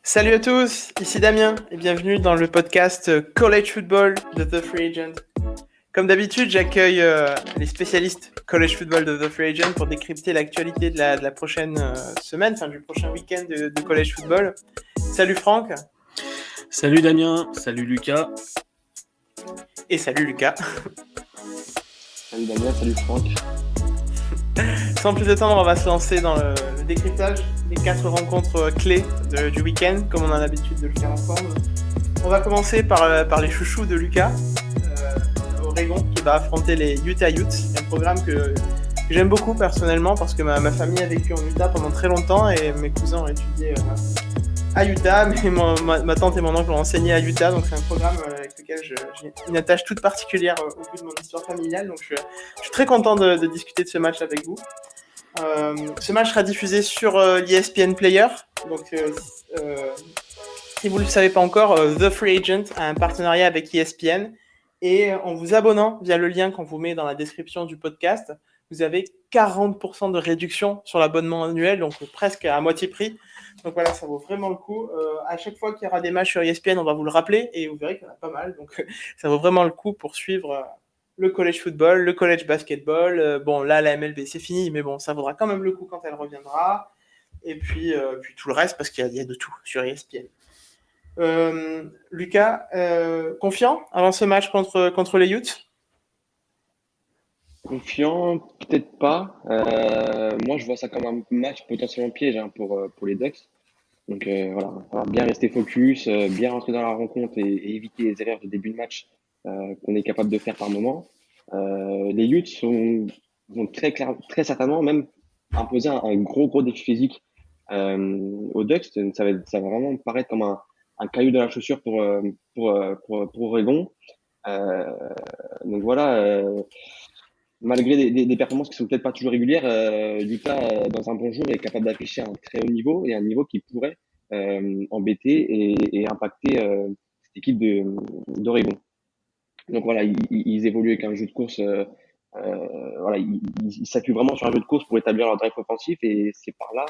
Salut à tous, ici Damien et bienvenue dans le podcast College Football de The Free Agent. Comme d'habitude, j'accueille les spécialistes College Football de The Free Agent pour décrypter l'actualité de la prochaine semaine, enfin du prochain week-end de College Football. Salut Franck. Salut Damien, salut Lucas. Et salut Lucas. Salut Damien, salut Franck. Sans plus attendre, on va se lancer dans le décryptage des 4 rencontres clés du week-end, comme on a l'habitude de le faire ensemble. On va commencer par les chouchous de Lucas, Oregon, qui va affronter les Utah Utes, un programme que j'aime beaucoup personnellement parce que ma famille a vécu en Utah pendant très longtemps et mes cousins ont étudié à Utah, mais ma tante et mon oncle ont enseigné à Utah, donc c'est un programme avec lequel j'ai une attache toute particulière au vu de mon histoire familiale, donc je suis très content de discuter de ce match avec vous. Ce match sera diffusé sur l'ESPN Player, donc si vous ne le savez pas encore, The Free Agent a un partenariat avec ESPN, et en vous abonnant via le lien qu'on vous met dans la description du podcast, vous avez 40% de réduction sur l'abonnement annuel, donc presque à moitié prix. Donc voilà, ça vaut vraiment le coup. À chaque fois qu'il y aura des matchs sur ESPN, on va vous le rappeler et vous verrez qu'il y en a pas mal. Donc ça vaut vraiment le coup pour suivre le college football, le college basketball. Bon, là, la MLB, c'est fini, mais bon, ça vaudra quand même le coup quand elle reviendra. Et puis tout le reste, parce qu'il y a de tout sur ESPN. Lucas, confiant avant ce match contre les Utes? Confiant, peut-être pas. Moi, je vois ça comme un match potentiellement piège pour les Ducks. Donc voilà, il va falloir bien rester focus, bien rentrer dans la rencontre et éviter les erreurs de début de match qu'on est capable de faire par moment. Les Utes vont très certainement même imposer un gros défi physique aux Ducks. Ça va vraiment paraître comme un caillou dans la chaussure pour Oregon. Euh, donc voilà, malgré des performances qui sont peut-être pas toujours régulières, Utah, dans un bon jour, est capable d'afficher un très haut niveau et un niveau qui pourrait embêter et impacter cette équipe d'Oregon. Donc voilà, ils évoluent avec un jeu de course. Voilà, ils s'appuient vraiment sur un jeu de course pour établir leur drive offensif et c'est par là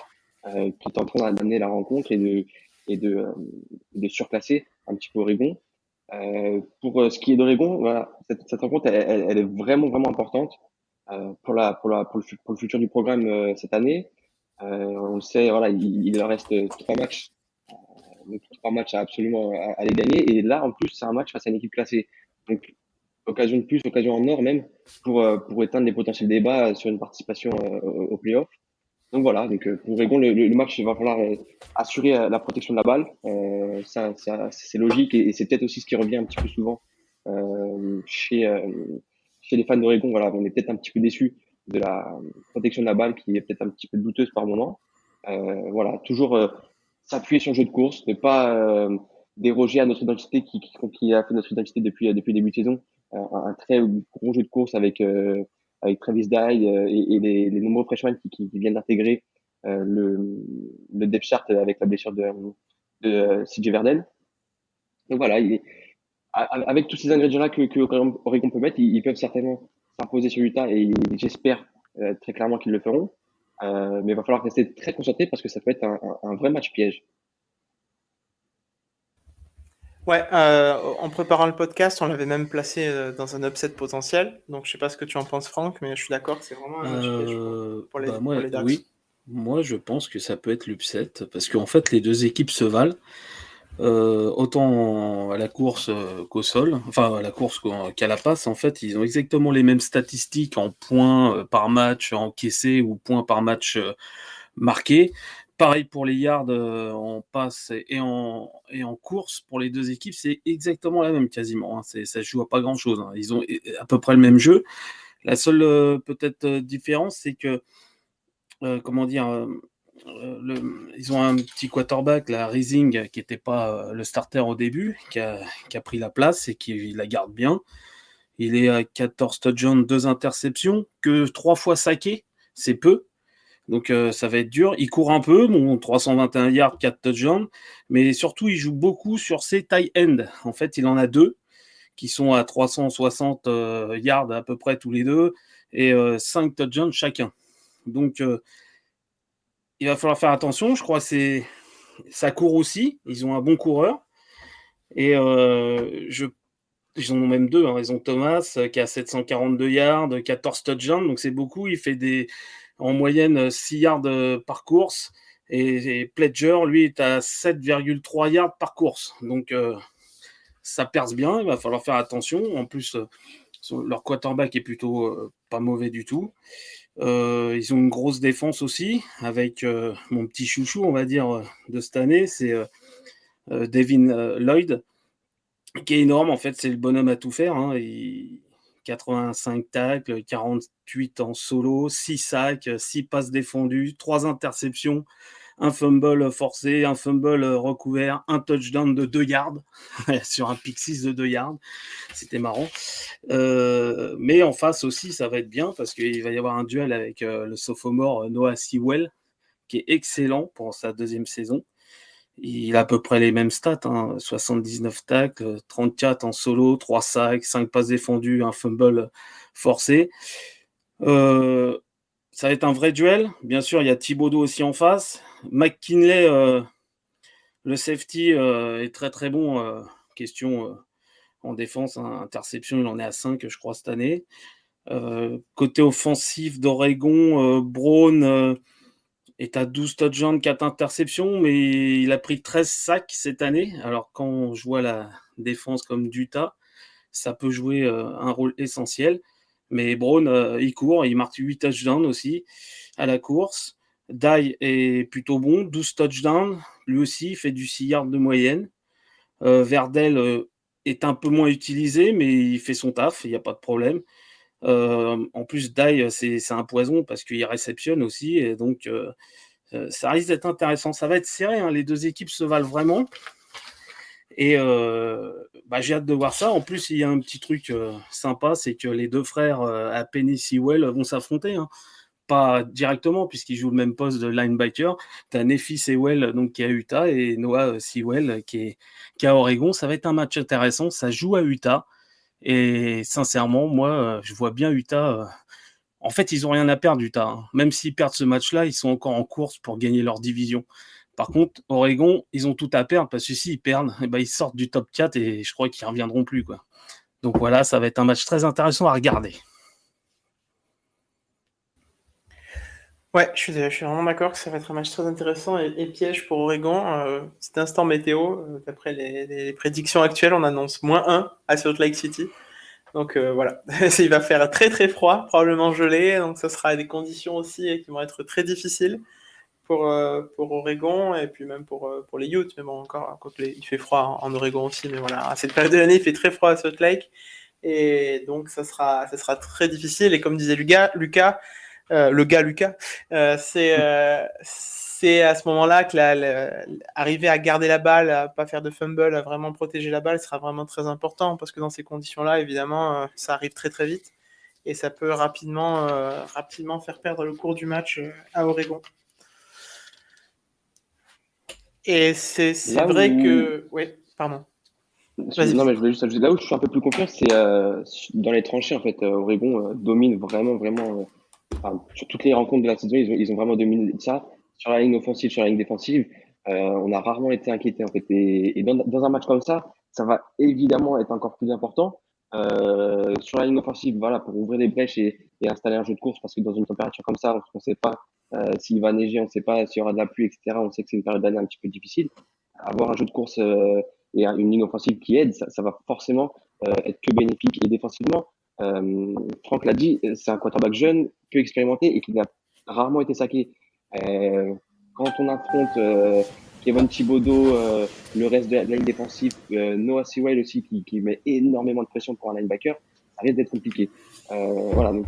qu'ils sont en train d'amener la rencontre et de surclasser un petit peu Oregon. Pour ce qui est d'Oregon, voilà, cette rencontre, elle est vraiment importante pour le futur du programme cette année. On le sait, voilà, il leur reste 3 matchs, donc 3 matchs à les gagner. Et là, en plus, c'est un match face à une équipe classée. Donc, occasion de plus, occasion en or même, pour éteindre les potentiels débats sur une participation au playoff. Donc voilà, donc pour Oregon, le match, il va falloir assurer la protection de la balle. C'est logique et c'est peut-être aussi ce qui revient un petit peu souvent euh, chez, euh, chez les fans d'Oregon. Voilà, on est peut-être un petit peu déçus de la protection de la balle qui est peut-être un petit peu douteuse par moment. Voilà, toujours s'appuyer sur le jeu de course, ne pas déroger à notre identité qui a fait notre identité depuis le début de saison. Un très gros jeu de course avec Travis Dye et les nombreux freshmen qui viennent d'intégrer le depth chart avec la blessure de CJ Verdell. Donc voilà, avec tous ces ingrédients-là que Oregon peut mettre, ils peuvent certainement s'imposer sur Utah et j'espère très clairement qu'ils le feront. Mais il va falloir rester très concentré parce que ça peut être un vrai match piège. Ouais, en préparant le podcast, on l'avait même placé dans un upset potentiel. Donc je sais pas ce que tu en penses, Franck, mais je suis d'accord que c'est vraiment un match piège pour Moi, les Ducks. oui. Moi, je pense que ça peut être l'upset parce qu'en fait, les deux équipes se valent. Autant à la course qu'au sol, enfin à la course qu'à la passe, en fait, ils ont exactement les mêmes statistiques en points par match encaissés ou points par match marqués. Pareil pour les yards en passe et en course pour les deux équipes, c'est exactement la même quasiment. Hein. Ça se joue à pas grand-chose. Hein. Ils ont à peu près le même jeu. La seule peut-être différence, c'est que comment dire, ils ont un petit quarterback, la Rising, qui n'était pas le starter au début, qui a pris la place et qui la garde bien. Il est à 14 touchdowns, 2 interceptions, que 3 fois saqué, c'est peu. Donc ça va être dur. Il court un peu, bon, 321 yards, 4 touchdowns, mais surtout il joue beaucoup sur ses tight ends. En fait, il en a 2 qui sont à 360 yards à peu près tous les deux et 5 touchdowns chacun. Donc il va falloir faire attention. Je crois que ça court aussi. Ils ont un bon coureur. Et ils en ont même deux. Ils ont Thomas qui a 742 yards, 14 touchdowns, donc c'est beaucoup. Il fait en moyenne 6 yards par course. Et Pledger, lui, est à 7,3 yards par course. Donc ça perce bien, il va falloir faire attention. En plus, leur quarterback est plutôt pas mauvais du tout. Ils ont une grosse défense aussi, avec mon petit chouchou, on va dire, de cette année, c'est Devin Lloyd, qui est énorme. En fait, c'est le bonhomme à tout faire. 85 tacles, 48 en solo, 6 sacs, 6 passes défendues, 3 interceptions, un fumble forcé, un fumble recouvert, un touchdown de 2 yards sur un pick 6 de 2 yards. C'était marrant. Mais en face aussi, ça va être bien parce qu'il va y avoir un duel avec le sophomore Noah Sewell, qui est excellent pour sa deuxième saison. Il a à peu près les mêmes stats, 79 tacles, 34 en solo, 3 sacs, 5 passes défendues, un fumble forcé. Ça va être un vrai duel. Bien sûr, il y a Thibodeau aussi en face. McKinley, le safety, est très très bon. Question en défense, interception, il en est à 5, je crois, cette année. Côté offensif d'Oregon, Brown est à 12 touchdowns, 4 interceptions, mais il a pris 13 sacs cette année. Alors quand je vois la défense comme d'Utah, ça peut jouer un rôle essentiel. Mais Brown, il court, il marque 8 touchdowns aussi à la course. Dye est plutôt bon, 12 touchdowns. Lui aussi, il fait du 6 yards de moyenne. Verdell est un peu moins utilisé, mais il fait son taf, il n'y a pas de problème. En plus, Dye, c'est un poison parce qu'il réceptionne aussi. Et donc, ça risque d'être intéressant. Ça va être serré, les deux équipes se valent vraiment. Et j'ai hâte de voir ça. En plus, il y a un petit truc sympa, c'est que les deux frères à Penny Sewell vont s'affronter. Pas directement, puisqu'ils jouent le même poste de linebacker. Tu as Nephi Sewell donc, qui est à Utah et Noah Sewell qui est à Oregon. Ça va être un match intéressant. Ça joue à Utah. Et sincèrement, moi, je vois bien Utah. En fait, ils n'ont rien à perdre, Utah. Même s'ils perdent ce match-là, ils sont encore en course pour gagner leur division. Par contre, Oregon, ils ont tout à perdre parce que s'ils perdent, ils sortent du top 4 et je crois qu'ils ne reviendront plus, quoi. Donc voilà, ça va être un match très intéressant à regarder. Ouais, je suis vraiment d'accord que ça va être un match très intéressant et piège pour Oregon. Petit instant météo, d'après les prédictions actuelles, on annonce -1 à Salt Lake City. Donc voilà, il va faire très très froid, probablement gelé, donc ça sera des conditions aussi qui vont être très difficiles pour Oregon et puis même pour les Utes. Mais bon, encore, il fait froid en Oregon aussi, mais voilà, à cette période de l'année, il fait très froid à Salt Lake. Et donc ça sera très difficile. Et comme disait Lucas, c'est à ce moment-là que arriver à garder la balle, à pas faire de fumble, à vraiment protéger la balle sera vraiment très important parce que dans ces conditions-là, évidemment, ça arrive très très vite et ça peut rapidement faire perdre le cours du match à Oregon. Et c'est vrai que... Oui, pardon. Non, mais je voulais juste ajouter, là où je suis un peu plus confiant, c'est dans les tranchées, en fait. Oregon domine vraiment, vraiment. Sur toutes les rencontres de la saison, ils ont vraiment dominé ça. Sur la ligne offensive, sur la ligne défensive, on a rarement été inquiété, en fait. Et dans un match comme ça va évidemment être encore plus important. Sur la ligne offensive, voilà, pour ouvrir des brèches et installer un jeu de course, parce que dans une température comme ça, on ne sait pas s'il va neiger, on ne sait pas s'il y aura de la pluie, etc. On sait que c'est une période d'année un petit peu difficile. Avoir un jeu de course et une ligne offensive qui aide, ça va forcément être que bénéfique. Et défensivement, Franck l'a dit, c'est un quarterback jeune, peu expérimenté et qui a rarement été saqué. Quand on affronte Kevin Thibodeau, le reste de la ligne défensive, Noah Sewell aussi qui met énormément de pression pour un linebacker, ça risque d'être compliqué. Voilà. Donc,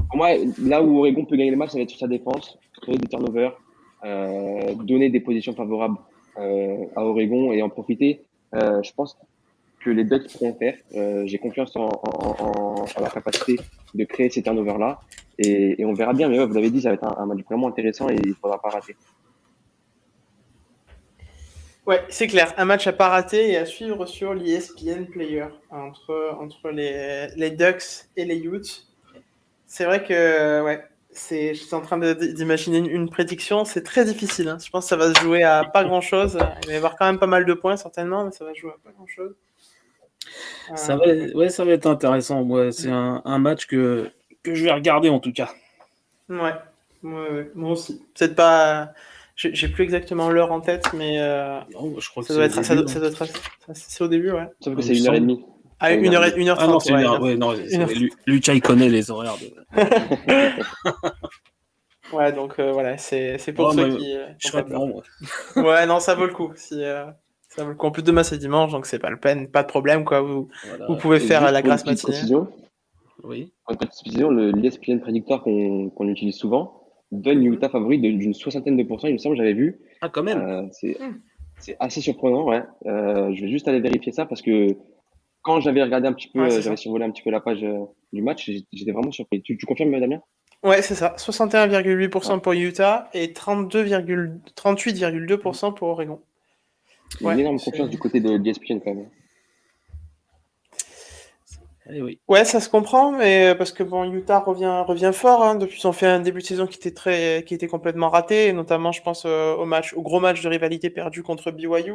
pour moi, là où Oregon peut gagner le match, ça va être sur sa défense, créer des turnovers, donner des positions favorables à Oregon et en profiter. Je pense que les Ducks pourront faire. J'ai confiance en la capacité de créer ces turnovers-là. Et on verra bien. Mais ouais, vous l'avez dit, ça va être un match vraiment intéressant et il ne faudra pas rater. Ouais, c'est clair. Un match à pas rater et à suivre sur l'ESPN Player entre les Ducks et les Utes. C'est vrai que ouais, J'étais en train d'imaginer une prédiction, c'est très difficile. Hein. Je pense que ça va se jouer à pas grand-chose. Il va y avoir quand même pas mal de points, certainement, mais ça va se jouer à pas grand-chose. Ça va être intéressant. Moi, c'est un match que je vais regarder en tout cas. Ouais, moi aussi. Peut-être pas. J'ai plus exactement l'heure en tête, mais Non, je crois que ça doit être. c'est au début, Ça doit être. C'est au début, ouais. Sauf que Il c'est me 1h30. Ah, Enfin, 1h30. Ah non, c'est ouais, ouais, non, une heure- Lucas, il connaît les horaires. Ouais, donc voilà, c'est pour Ouais, ceux moi, qui je ont serais pas peur. dedans, moi. Ouais, non, ça vaut le coup. Ça vaut le coup. En plus, demain c'est dimanche, donc c'est pas le peine, pas de problème, quoi. Vous Voilà, pouvez Et faire juste la pour une grasse petite matinée. précision, oui. l'ESPN Predictor qu'on utilise souvent donne Mhm. Utah favori d'une soixantaine de pourcents, il me semble, j'avais vu. Ah, quand même. Euh, c'est Hmm. c'est assez surprenant, ouais. Je vais juste aller vérifier ça parce que quand j'avais regardé un petit Ouais, peu, c'est j'avais ça. survolé un petit peu la page du match, j'étais vraiment surpris. Tu confirmes, Damien? Ouais, c'est ça. 61,8% Ouais. pour Utah et 38,2% pour Oregon. Il y a une Ouais, énorme confiance du côté de ESPN quand même. Eh oui. ouais, ça se comprend, mais parce que bon, Utah revient fort. Hein, depuis, ils ont fait un début de saison qui était complètement raté, et notamment, je pense au gros match de rivalité perdu contre BYU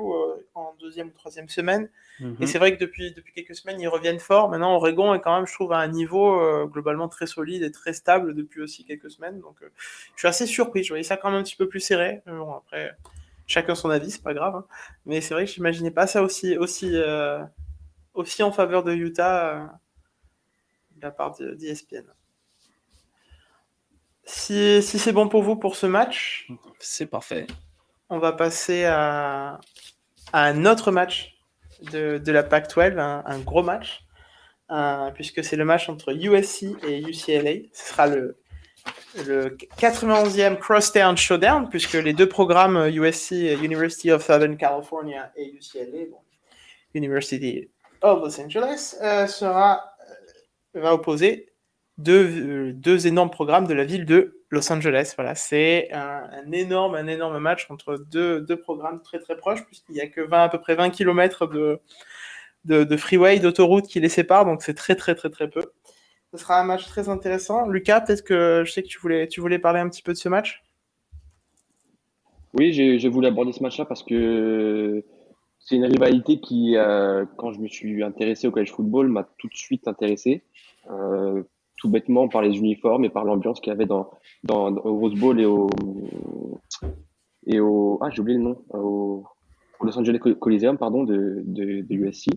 en deuxième ou troisième semaine. Et Mhm. c'est vrai que depuis quelques semaines, ils reviennent fort. Maintenant, Oregon est quand même, je trouve, à un niveau globalement très solide et très stable depuis aussi quelques semaines. Donc, je suis assez surpris. Je voyais ça quand même un petit peu plus serré. Mais bon, après, chacun son avis, c'est pas grave. Hein. Mais c'est vrai que j'imaginais pas ça aussi en faveur de Utah. De la part d'ESPN. Si c'est bon pour vous pour ce match, C'est parfait. on va passer à un autre match de la Pac-12, un gros match, puisque c'est le match entre USC et UCLA. Ce sera le 91e Crosstown Showdown, puisque les deux programmes USC, University of Southern California, et UCLA, bon, University of Los Angeles, va opposer deux énormes programmes de la ville de Los Angeles. Voilà, c'est un énorme match entre deux programmes très très proches, puisqu'il n'y a que à peu près 20 km de freeway, d'autoroute qui les séparent, donc c'est très peu. Ce sera un match très intéressant. Lucas, peut-être que je sais que tu voulais parler un petit peu de ce match. Oui, j'ai voulu aborder ce match-là parce que c'est une rivalité qui, quand je me suis intéressé au college football, m'a tout de suite intéressé. Euh, Tout bêtement par les uniformes et par l'ambiance qu'il y avait au Rose Bowl ah, j'ai oublié le nom, au Los Angeles Coliseum, pardon, de USC.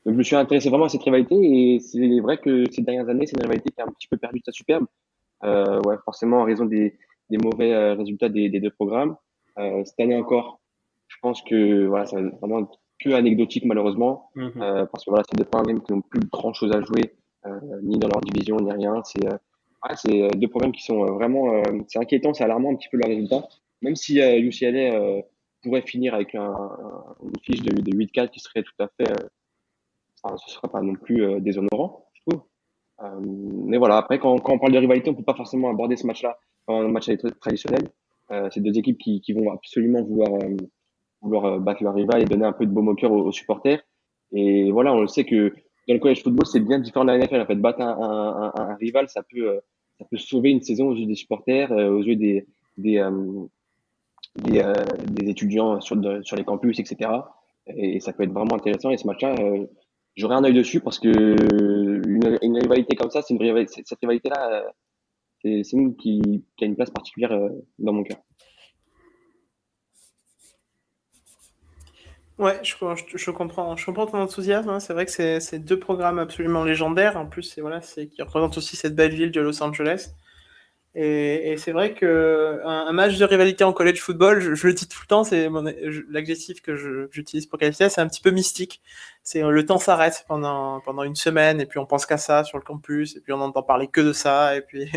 Donc, je me suis intéressé vraiment à cette rivalité et c'est vrai que ces dernières années, c'est une rivalité qui a un petit peu perdu de sa superbe. Ouais, forcément en raison des mauvais résultats des deux programmes. Cette année encore, je pense que voilà, ça va être vraiment que anecdotique malheureusement, Mhm. parce que voilà, c'est deux programmes qui n'ont plus grand chose à jouer, ni dans leur division ni rien. C'est deux programmes qui sont vraiment, c'est inquiétant, c'est alarmant un petit peu leurs résultats. Même si UCLA pourrait finir avec une fiche de 8-4 qui serait tout à fait, enfin, ce serait pas non plus déshonorant, je trouve. Mais voilà, après, quand on parle de rivalité, on peut pas forcément aborder ce match-là comme un match traditionnel. C'est deux équipes qui vont absolument vouloir battre leur rival et donner un peu de baume au cœur aux supporters. Et voilà, on le sait que dans le college football, c'est bien différent de la NFL. En fait, battre un rival, ça peut sauver une saison aux yeux des supporters, aux yeux des, euh, des étudiants sur les campus, etc. Et ça peut être vraiment intéressant. Et ce match-là, j'aurai un œil dessus parce que une rivalité comme ça, cette rivalité-là, c'est une qui a une place particulière dans mon cœur. Ouais, je comprends ton enthousiasme. Hein. C'est vrai que c'est deux programmes absolument légendaires. En plus, c'est qui représentent aussi cette belle ville de Los Angeles. Et c'est vrai que un match de rivalité en college football, je le dis tout le temps, l'adjectif que j'utilise pour qualifier, c'est un petit peu mystique. C'est le temps s'arrête pendant une semaine et puis on pense qu'à ça sur le campus et puis on entend parler que de ça et puis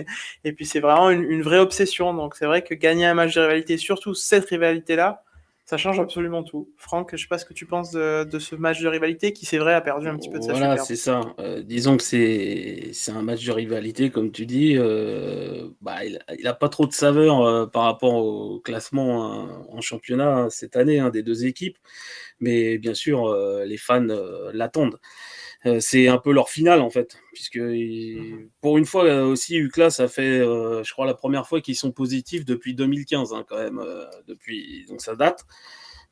et puis c'est vraiment une vraie obsession. Donc c'est vrai que gagner un match de rivalité, surtout cette rivalité-là, ça change absolument tout. Franck, je sais pas ce que tu penses de ce match de rivalité qui, c'est vrai, a perdu un petit peu de sa Voilà, superbe. c'est ça. Disons que c'est un match de rivalité, comme tu dis. Il a pas trop de saveur par rapport au classement en championnat cette année des deux équipes, mais bien sûr, les fans l'attendent. c'est un peu leur finale en fait, puisque pour une fois aussi UCLA, ça fait, je crois, la première fois qu'ils sont positifs depuis 2015 hein, quand même, donc ça date.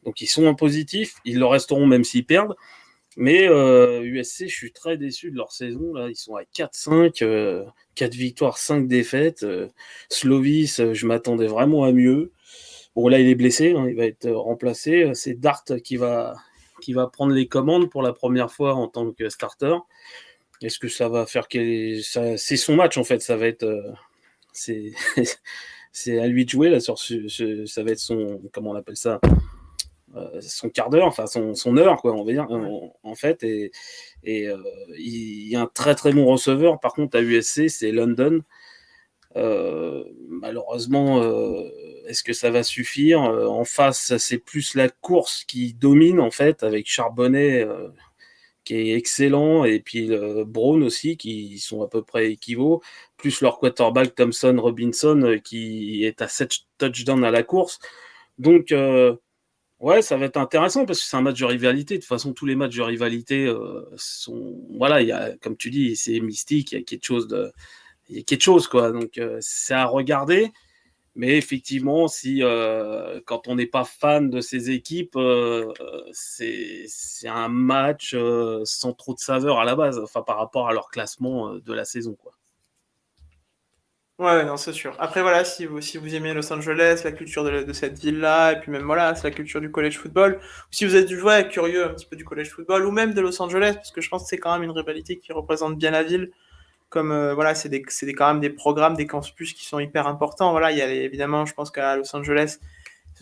Donc ils sont en positif, ils le resteront même s'ils perdent. Mais USC, je suis très déçu de leur saison. Là, ils sont à 4-5, 4 victoires, 5 défaites. Slovis, je m'attendais vraiment à mieux. Bon, là, il est blessé, hein, il va être remplacé. C'est Dart qui va prendre les commandes pour la première fois en tant que starter. Est-ce que ça va faire c'est son match en fait, ça va être c'est c'est à lui de jouer là ça va être son comment on appelle ça son quart d'heure, enfin son heure quoi, on va dire en fait et il y a un très très bon receveur. Par contre à USC c'est London. Malheureusement, est-ce que ça va suffire? En face, c'est plus la course qui domine en fait, avec Charbonnet qui est excellent et puis Brown aussi qui sont à peu près équivaux, plus leur quarterback Thompson Robinson qui est à 7 touchdowns à la course. Donc ouais, ça va être intéressant parce que c'est un match de rivalité. De toute façon, tous les matchs de rivalité sont voilà, il y a comme tu dis, c'est mystique, il y a quelque chose quoi, donc c'est à regarder, mais effectivement si quand on n'est pas fan de ces équipes c'est un match sans trop de saveur à la base, enfin par rapport à leur classement de la saison quoi. Ouais, non, c'est sûr. Après, voilà, si vous aimez Los Angeles, la culture de cette ville-là, et puis même, voilà, c'est la culture du college football, ou si vous êtes curieux un petit peu du college football, ou même de Los Angeles, parce que je pense que c'est quand même une rivalité qui représente bien la ville, comme, voilà, quand même des programmes, des campus qui sont hyper importants. Voilà, il y a évidemment, je pense qu'à Los Angeles,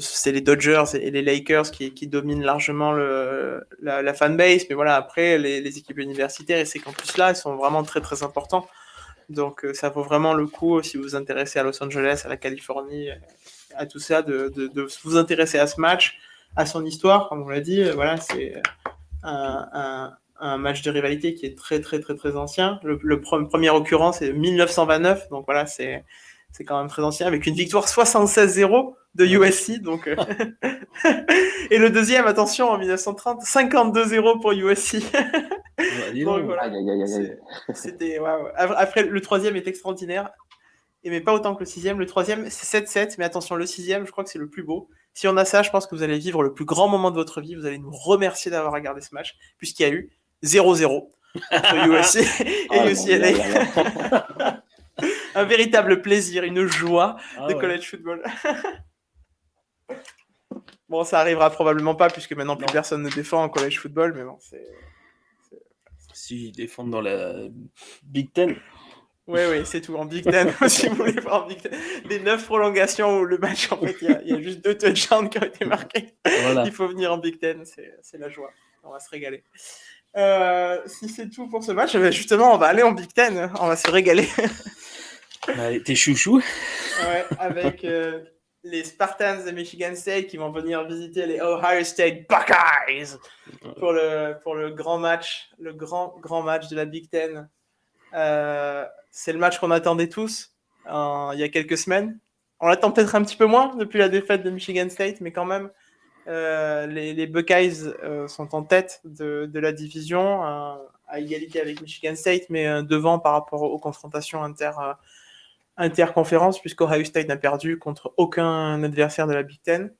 c'est les Dodgers et les Lakers qui dominent largement la fanbase, mais voilà, après, les équipes universitaires et ces campus-là, ils sont vraiment très, très importants. Donc ça vaut vraiment le coup, si vous vous intéressez à Los Angeles, à la Californie, à tout ça, de vous intéresser à ce match, à son histoire, comme on l'a dit. Voilà, c'est un match de rivalité qui est très très très très ancien. Première occurrence est 1929, donc voilà, c'est quand même très ancien, avec une victoire 76-0 de USC. Donc, et le deuxième, attention, en 1930, 52-0 pour USC. Donc voilà, c'était ouais. Après le troisième est extraordinaire, mais pas autant que le sixième. Le troisième c'est 7-7, mais attention, le sixième je crois que c'est le plus beau. Si on a ça, je pense que vous allez vivre le plus grand moment de votre vie. Vous allez nous remercier d'avoir regardé ce match, puisqu'il y a eu 0-0 entre USC et UCLA. Un véritable plaisir, une joie de college football. Bon, ça arrivera probablement pas, puisque maintenant plus personne ne défend en college football, mais bon, Si ils défendent dans la Big Ten. Oui, c'est tout en Big Ten, si vous voulez voir en Big Ten. Les 9 prolongations où le match, en fait, il y a juste 2 touchdowns qui ont été marqués. Voilà. Il faut venir en Big Ten, c'est la joie. On va se régaler. Si c'est tout pour ce match, justement, on va aller en Big Ten. On va se régaler. T'es chouchou. Ouais, avec les Spartans de Michigan State qui vont venir visiter les Ohio State Buckeyes pour le grand match, le grand match de la Big Ten. C'est le match qu'on attendait tous il y a quelques semaines. On l'attend peut-être un petit peu moins depuis la défaite de Michigan State, mais quand même, les Buckeyes sont en tête de la division, à égalité avec Michigan State, mais devant par rapport aux confrontations interconférences, puisqu'Ohio State n'a perdu contre aucun adversaire de la Big Ten.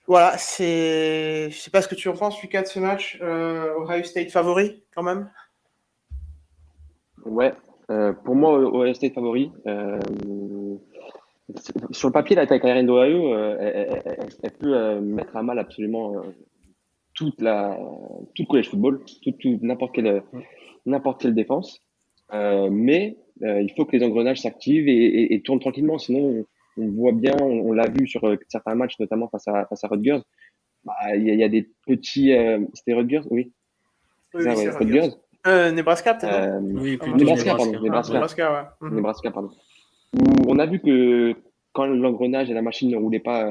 Voilà, je sais pas ce que tu en penses, Lucas, de ce match. Ohio State favori, quand même. Ouais, pour moi, Ohio State favori. Sur le papier, l'attaque aérienne d'Ohio, elle peut mettre à mal absolument tout le college football, n'importe quelle défense. Mais il faut que les engrenages s'activent et tournent tranquillement. Sinon, on voit bien, on l'a vu sur certains matchs, notamment face à Rutgers. Il y a des petits. C'était Rutgers, oui. Oui, c'est Rutgers. Nebraska, peut-être. Oui, plutôt Nebraska, pardon. Nebraska, ouais. Nebraska, pardon. Où on a vu que quand l'engrenage et la machine ne roulaient pas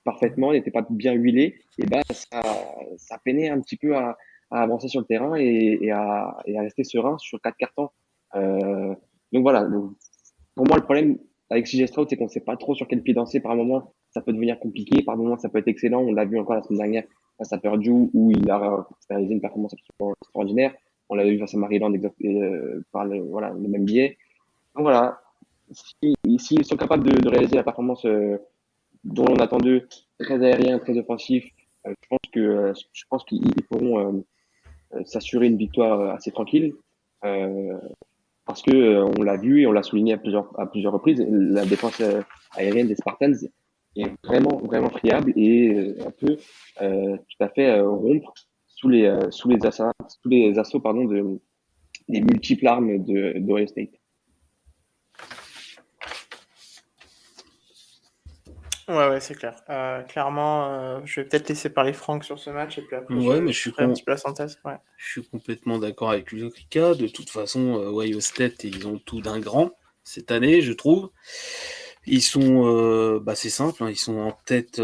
parfaitement, n'étaient pas bien huilés, et ben ça peinait un petit peu à avancer sur le terrain et à rester serein sur 4 cartons. Donc voilà. Donc, pour moi, le problème avec CJ Stroud, c'est qu'on ne sait pas trop sur quel pied danser. Par moment, ça peut devenir compliqué. Par moment, ça peut être excellent. On l'a vu encore la semaine dernière face à Purdue où il a réalisé une performance absolument extraordinaire. On l'avait vu face à Maryland par le même biais. Donc voilà, s'ils sont capables de réaliser la performance dont on attend d'eux, très aérien, très offensif, je pense qu'ils pourront s'assurer une victoire assez tranquille. Euh, Parce que on l'a vu et on l'a souligné à plusieurs reprises, la défense aérienne des Spartans est vraiment vraiment friable et peut tout à fait rompre sous les assauts pardon des multiples armes d'Ohio State. Ouais, c'est clair. Clairement, je vais peut-être laisser parler Franck sur ce match et puis après Ouais, mais je ferai un petit peu la synthèse. Ouais. je suis complètement d'accord avec Lucas. De toute façon, Ohio State, ils ont tout d'un grand cette année, je trouve. Ils sont, c'est simple, hein, ils sont en tête.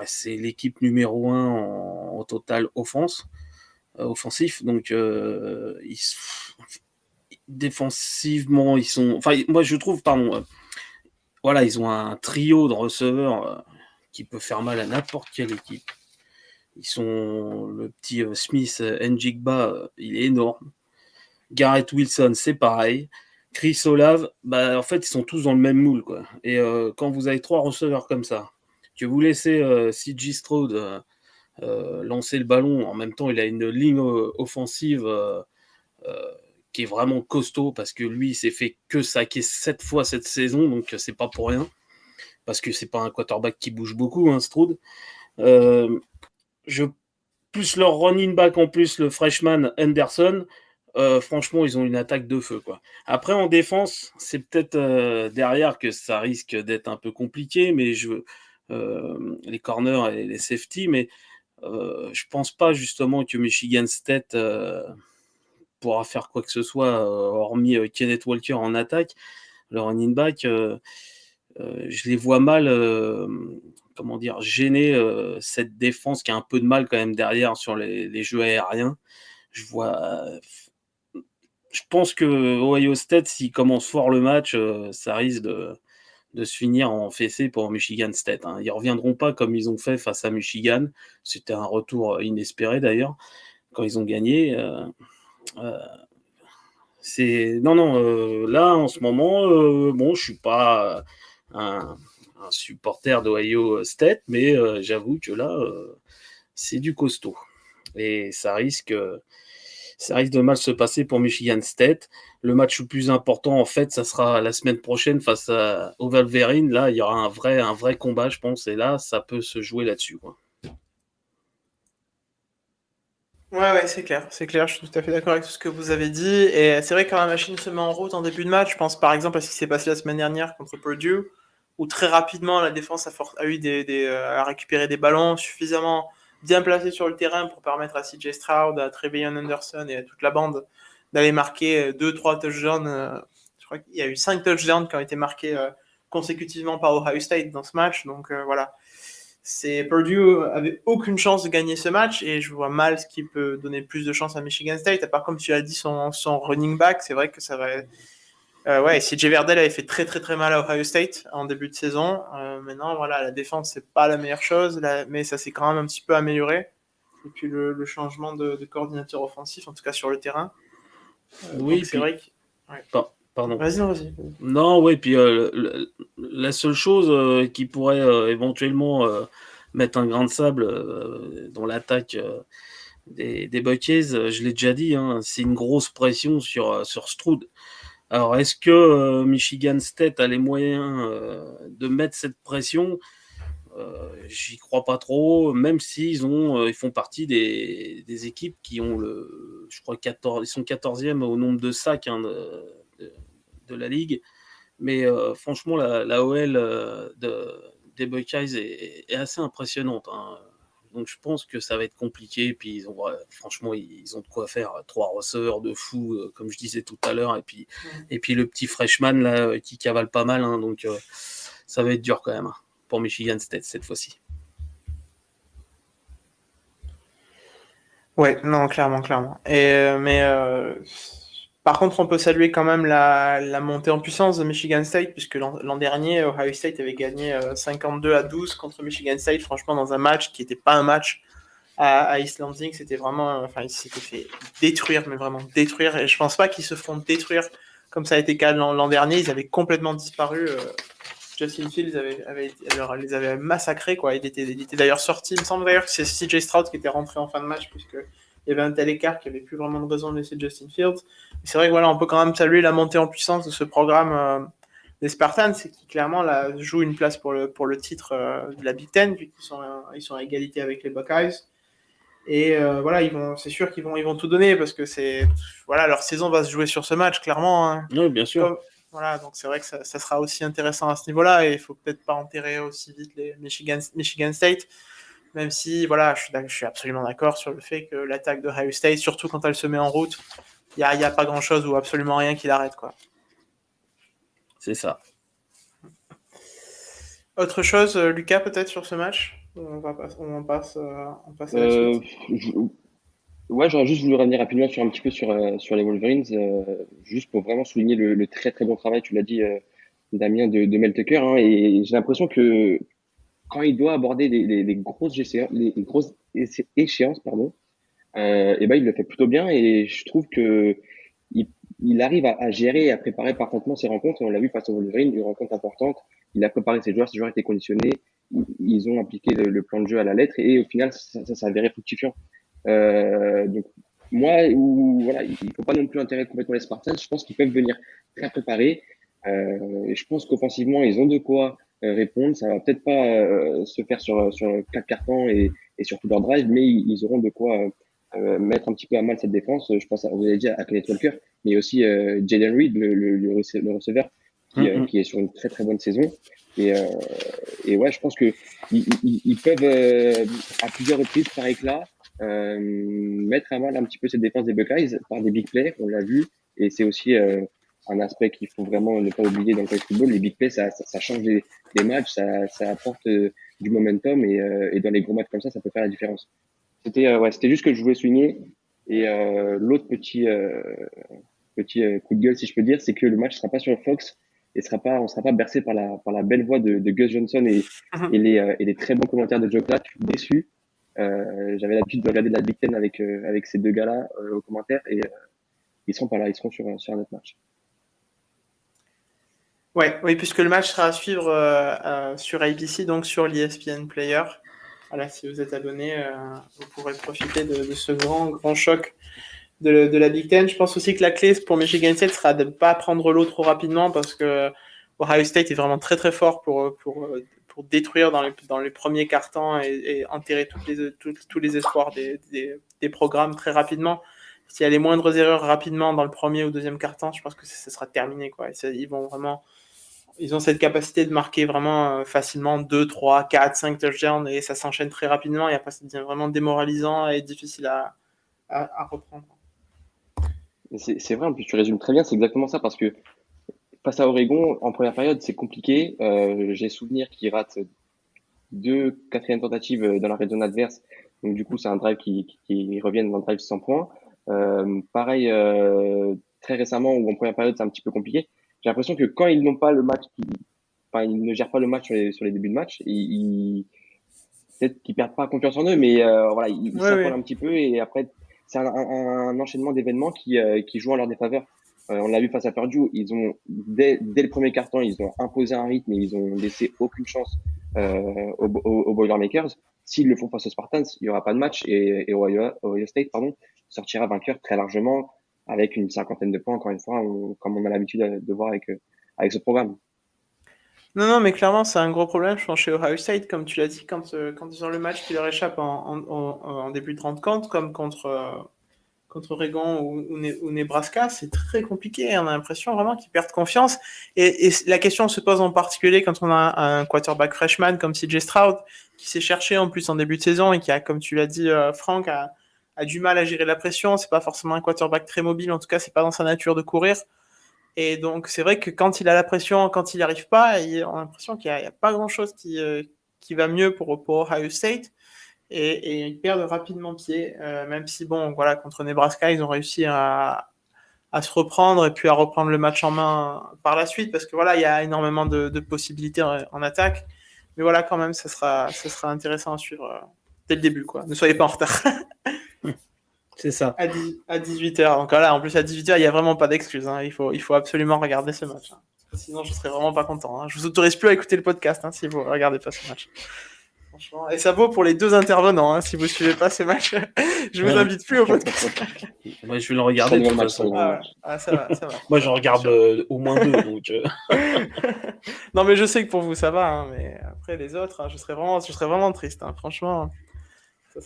C'est l'équipe numéro un en total offensif. Donc, défensivement, ils sont. Enfin, moi, je trouve, pardon. Voilà, ils ont un trio de receveurs qui peut faire mal à n'importe quelle équipe. Ils sont le petit Smith Njigba, il est énorme. Garrett Wilson, c'est pareil. Chris Olave, en fait, ils sont tous dans le même moule, quoi. Et quand vous avez 3 receveurs comme ça, que vous laissez CJ Stroud lancer le ballon, en même temps, il a une ligne offensive euh, qui est vraiment costaud parce que lui, il s'est fait que saquer 7 fois cette saison, donc c'est pas pour rien. Parce que c'est pas un quarterback qui bouge beaucoup, hein, Stroud. Euh, je plus leur running back en plus, le freshman Henderson, franchement, ils ont une attaque de feu, quoi. Après, en défense, c'est peut-être derrière que ça risque d'être un peu compliqué, mais les corners et les safety, mais je pense pas justement que Michigan State pourra faire quoi que ce soit, hormis Kenneth Walker en attaque, le running back. Je les vois mal, gêner cette défense qui a un peu de mal quand même derrière sur les jeux aériens. Je pense que Ohio State, s'ils commencent fort le match, ça risque de se finir en fessée pour Michigan State, hein. Ils reviendront pas comme ils ont fait face à Michigan. C'était un retour inespéré d'ailleurs quand ils ont gagné. Euh, là en ce moment, je suis pas un, un supporter d'Ohio State, mais j'avoue que là, c'est du costaud. Et ça risque de mal se passer pour Michigan State. Le match le plus important, en fait, ça sera la semaine prochaine face au Wolverine. Là, il y aura un vrai combat, je pense. Et là, ça peut se jouer là-dessus, quoi. Ouais, c'est clair, c'est clair, je suis tout à fait d'accord avec tout ce que vous avez dit. Et c'est vrai que quand la machine se met en route en début de match, je pense par exemple à ce qui s'est passé la semaine dernière contre Purdue, où très rapidement la défense a eu a récupéré des ballons suffisamment bien placés sur le terrain pour permettre à CJ Stroud, à Trevion Anderson et à toute la bande d'aller marquer 2-3 touchdowns. Je crois qu'il y a eu 5 touchdowns qui ont été marqués consécutivement par Ohio State dans ce match. Donc voilà. Purdue avait aucune chance de gagner ce match et je vois mal ce qui peut donner plus de chance à Michigan State. À part comme tu l'as dit son running back, c'est vrai que ça va. CJ Verdell avait fait très très très mal à Ohio State en début de saison. Maintenant voilà, la défense c'est pas la meilleure chose, mais ça s'est quand même un petit peu amélioré. Et puis le changement de coordinateur offensif, en tout cas sur le terrain. Oui, Donc c'est puis. vrai que. Ouais. Pardon. Vas-y. Non, oui, puis la seule chose qui pourrait éventuellement mettre un grain de sable dans l'attaque des Buckeyes, je l'ai déjà dit, hein, c'est une grosse pression sur Stroud. Alors, est-ce que Michigan State a les moyens de mettre cette pression? J'y crois pas trop, même s'ils ils font partie des équipes qui ont je crois 14, ils sont 14e au nombre de sacs, hein, de la ligue. Mais franchement, la OL des Buckeyes est assez impressionnante, hein. Donc je pense que ça va être compliqué. Puis franchement, ils ont de quoi faire. 3 receveurs de fou, comme je disais tout à l'heure. Et puis le petit freshman là, qui cavale pas mal, hein. Donc ça va être dur quand même, hein, pour Michigan State cette fois-ci. Ouais, non, clairement. Mais Par contre, on peut saluer quand même la montée en puissance de Michigan State, puisque l'an dernier, Ohio State avait gagné 52-12 contre Michigan State, franchement, dans un match qui n'était pas un match à East Lansing. C'était vraiment, enfin, ils s'étaient fait détruire, mais vraiment détruire. Et je pense pas qu'ils se feront détruire comme ça a été le cas l'an dernier. Ils avaient complètement disparu. Justin Fields les avait massacrés, quoi. Il était d'ailleurs sorti. Il me semble d'ailleurs que c'est CJ Stroud qui était rentré en fin de match, puisque il y avait un tel écart qu'il n'y avait plus vraiment de raison de laisser Justin Fields. Et c'est vrai que voilà, on peut quand même saluer la montée en puissance de ce programme des Spartans, c'est qui clairement là, joue une place pour le titre de la Big Ten, vu qu'ils sont à égalité avec les Buckeyes. Et voilà, c'est sûr qu'ils vont tout donner, parce que voilà, leur saison va se jouer sur ce match, clairement. Hein. Oui, bien sûr. Voilà, donc c'est vrai que ça sera aussi intéressant à ce niveau-là, et il faut peut-être pas enterrer aussi vite les Michigan State, même si voilà, je suis absolument d'accord sur le fait que l'attaque de Ohio State, surtout quand elle se met en route, il y a pas grand-chose ou absolument rien qui l'arrête, quoi. C'est ça. Autre chose, Lucas, peut-être sur ce match? On passe à la suite. Ouais, j'aurais juste voulu revenir rapidement sur un petit peu sur les Wolverines, juste pour vraiment souligner le très très bon travail, tu l'as dit, Damien, de Mel Tucker, hein, et j'ai l'impression que quand il doit aborder les grosses échéances, pardon, et ben il le fait plutôt bien, et je trouve que il arrive à gérer et à préparer parfaitement ses rencontres. Et on l'a vu face aux Wolverines, une rencontre importante. Il a préparé ses joueurs étaient conditionnés, ils ont appliqué le plan de jeu à la lettre, et au final ça s'est avéré fructifiant. Donc voilà, il faut pas non plus enterrer complètement les Spartans. Je pense qu'ils peuvent venir très préparés. Et je pense qu'offensivement, ils ont de quoi répondre. Ça va peut-être pas se faire sur 4 cartons et sur tout leur drive, mais ils auront de quoi mettre un petit peu à mal cette défense. Je pense, vous avez dit, à Kenneth Walker, mais aussi Jalen Reed, le receveur, qui est sur une très très bonne saison. Et ouais, je pense que ils peuvent à plusieurs reprises par éclat mettre à mal un petit peu cette défense des Buckeyes par des big plays, on l'a vu, et c'est aussi un aspect qu'il faut vraiment ne pas oublier dans le college football. Les big plays, ça change des matchs, ça apporte du momentum, et dans les gros matchs comme ça peut faire la différence. C'était juste ce que je voulais souligner. Et l'autre petit coup de gueule, si je peux dire, c'est que le match sera pas sur Fox et on sera pas bercé par la belle voix de Gus Johnson et les très bons commentaires de Joe Clark. Je suis déçu. J'avais l'habitude de regarder de la Big Ten avec ces deux gars-là aux commentaires, et ils seront pas là, ils seront sur un autre match. Ouais, oui, puisque le match sera à suivre sur ABC, donc sur l'ESPN Player. Voilà, si vous êtes abonné, vous pourrez profiter de ce grand choc de la Big Ten. Je pense aussi que la clé pour Michigan State sera de ne pas prendre l'eau trop rapidement, parce que Ohio State est vraiment très très fort pour détruire dans les premiers quarts-temps et enterrer tous les espoirs des programmes très rapidement. S'il y a les moindres erreurs rapidement dans le premier ou deuxième quart-temps, je pense que ça sera terminé, quoi. Ils ont cette capacité de marquer vraiment facilement 2, 3, 4, 5 touchdowns, et ça s'enchaîne très rapidement, et après ça devient vraiment démoralisant et difficile à reprendre. C'est vrai, en plus tu résumes très bien, c'est exactement ça, parce que face à Oregon, en première période, c'est compliqué. J'ai souvenir qu'ils ratent 2 quatrièmes tentatives dans la red zone adverse. Donc du coup, c'est un drive qui revient dans le drive sans points. Pareil, très récemment, où en première période, c'est un petit peu compliqué. J'ai l'impression que quand ils n'ont pas le match, ils ne gèrent pas le match sur les débuts de match, peut-être qu'ils perdent pas confiance en eux, mais voilà, ils s'affolent un petit peu, et après, c'est un enchaînement d'événements qui jouent en leur défaveur. On l'a vu face à Purdue, ils ont dès le premier quart-temps, ils ont imposé un rythme et ils ont laissé aucune chance aux Boilermakers. S'ils le font face aux Spartans, il y aura pas de match, et Ohio State, sortira vainqueur très largement avec une 50aine de points, encore une fois, comme on a l'habitude de voir avec ce programme. Non, mais clairement, c'est un gros problème, je pense, chez Ohio State, comme tu l'as dit, quand ils ont le match qui leur échappe en début de rencontre, comme contre Oregon ou Nebraska, c'est très compliqué. On a l'impression vraiment qu'ils perdent confiance. Et la question se pose en particulier quand on a un quarterback freshman comme CJ Stroud, qui s'est cherché en plus en début de saison et qui a, comme tu l'as dit, Franck, a du mal à gérer la pression. C'est pas forcément un quarterback très mobile, en tout cas, c'est pas dans sa nature de courir. Et donc, c'est vrai que quand il a la pression, quand il n'y arrive pas, on a l'impression qu'il n'y a pas grand-chose qui va mieux pour Ohio State. Et ils perdent rapidement pied, même si, bon, voilà, contre Nebraska, ils ont réussi à à se reprendre et puis à reprendre le match en main par la suite, parce que voilà, il y a énormément de possibilités en attaque. Mais voilà, quand même, ça sera intéressant à suivre dès le début, quoi. Ne soyez pas en retard. C'est ça. À 18h. Donc voilà, en plus à 18h, il n'y a vraiment pas d'excuse. Hein. Il faut absolument regarder ce match. Hein. Sinon, je serais vraiment pas content. Hein. Je vous autorise plus à écouter le podcast hein, si vous regardez pas ce match. Franchement. Et ça vaut pour les deux intervenants. Hein. Si vous suivez pas ce match, je vous invite plus au podcast. Moi, je vais le regarder de toute façon. Ça va. Moi, j'en regarde au moins 2. Donc, Non, mais je sais que pour vous, ça va. Hein, mais après, les autres, hein, je serais vraiment triste. Hein, franchement, il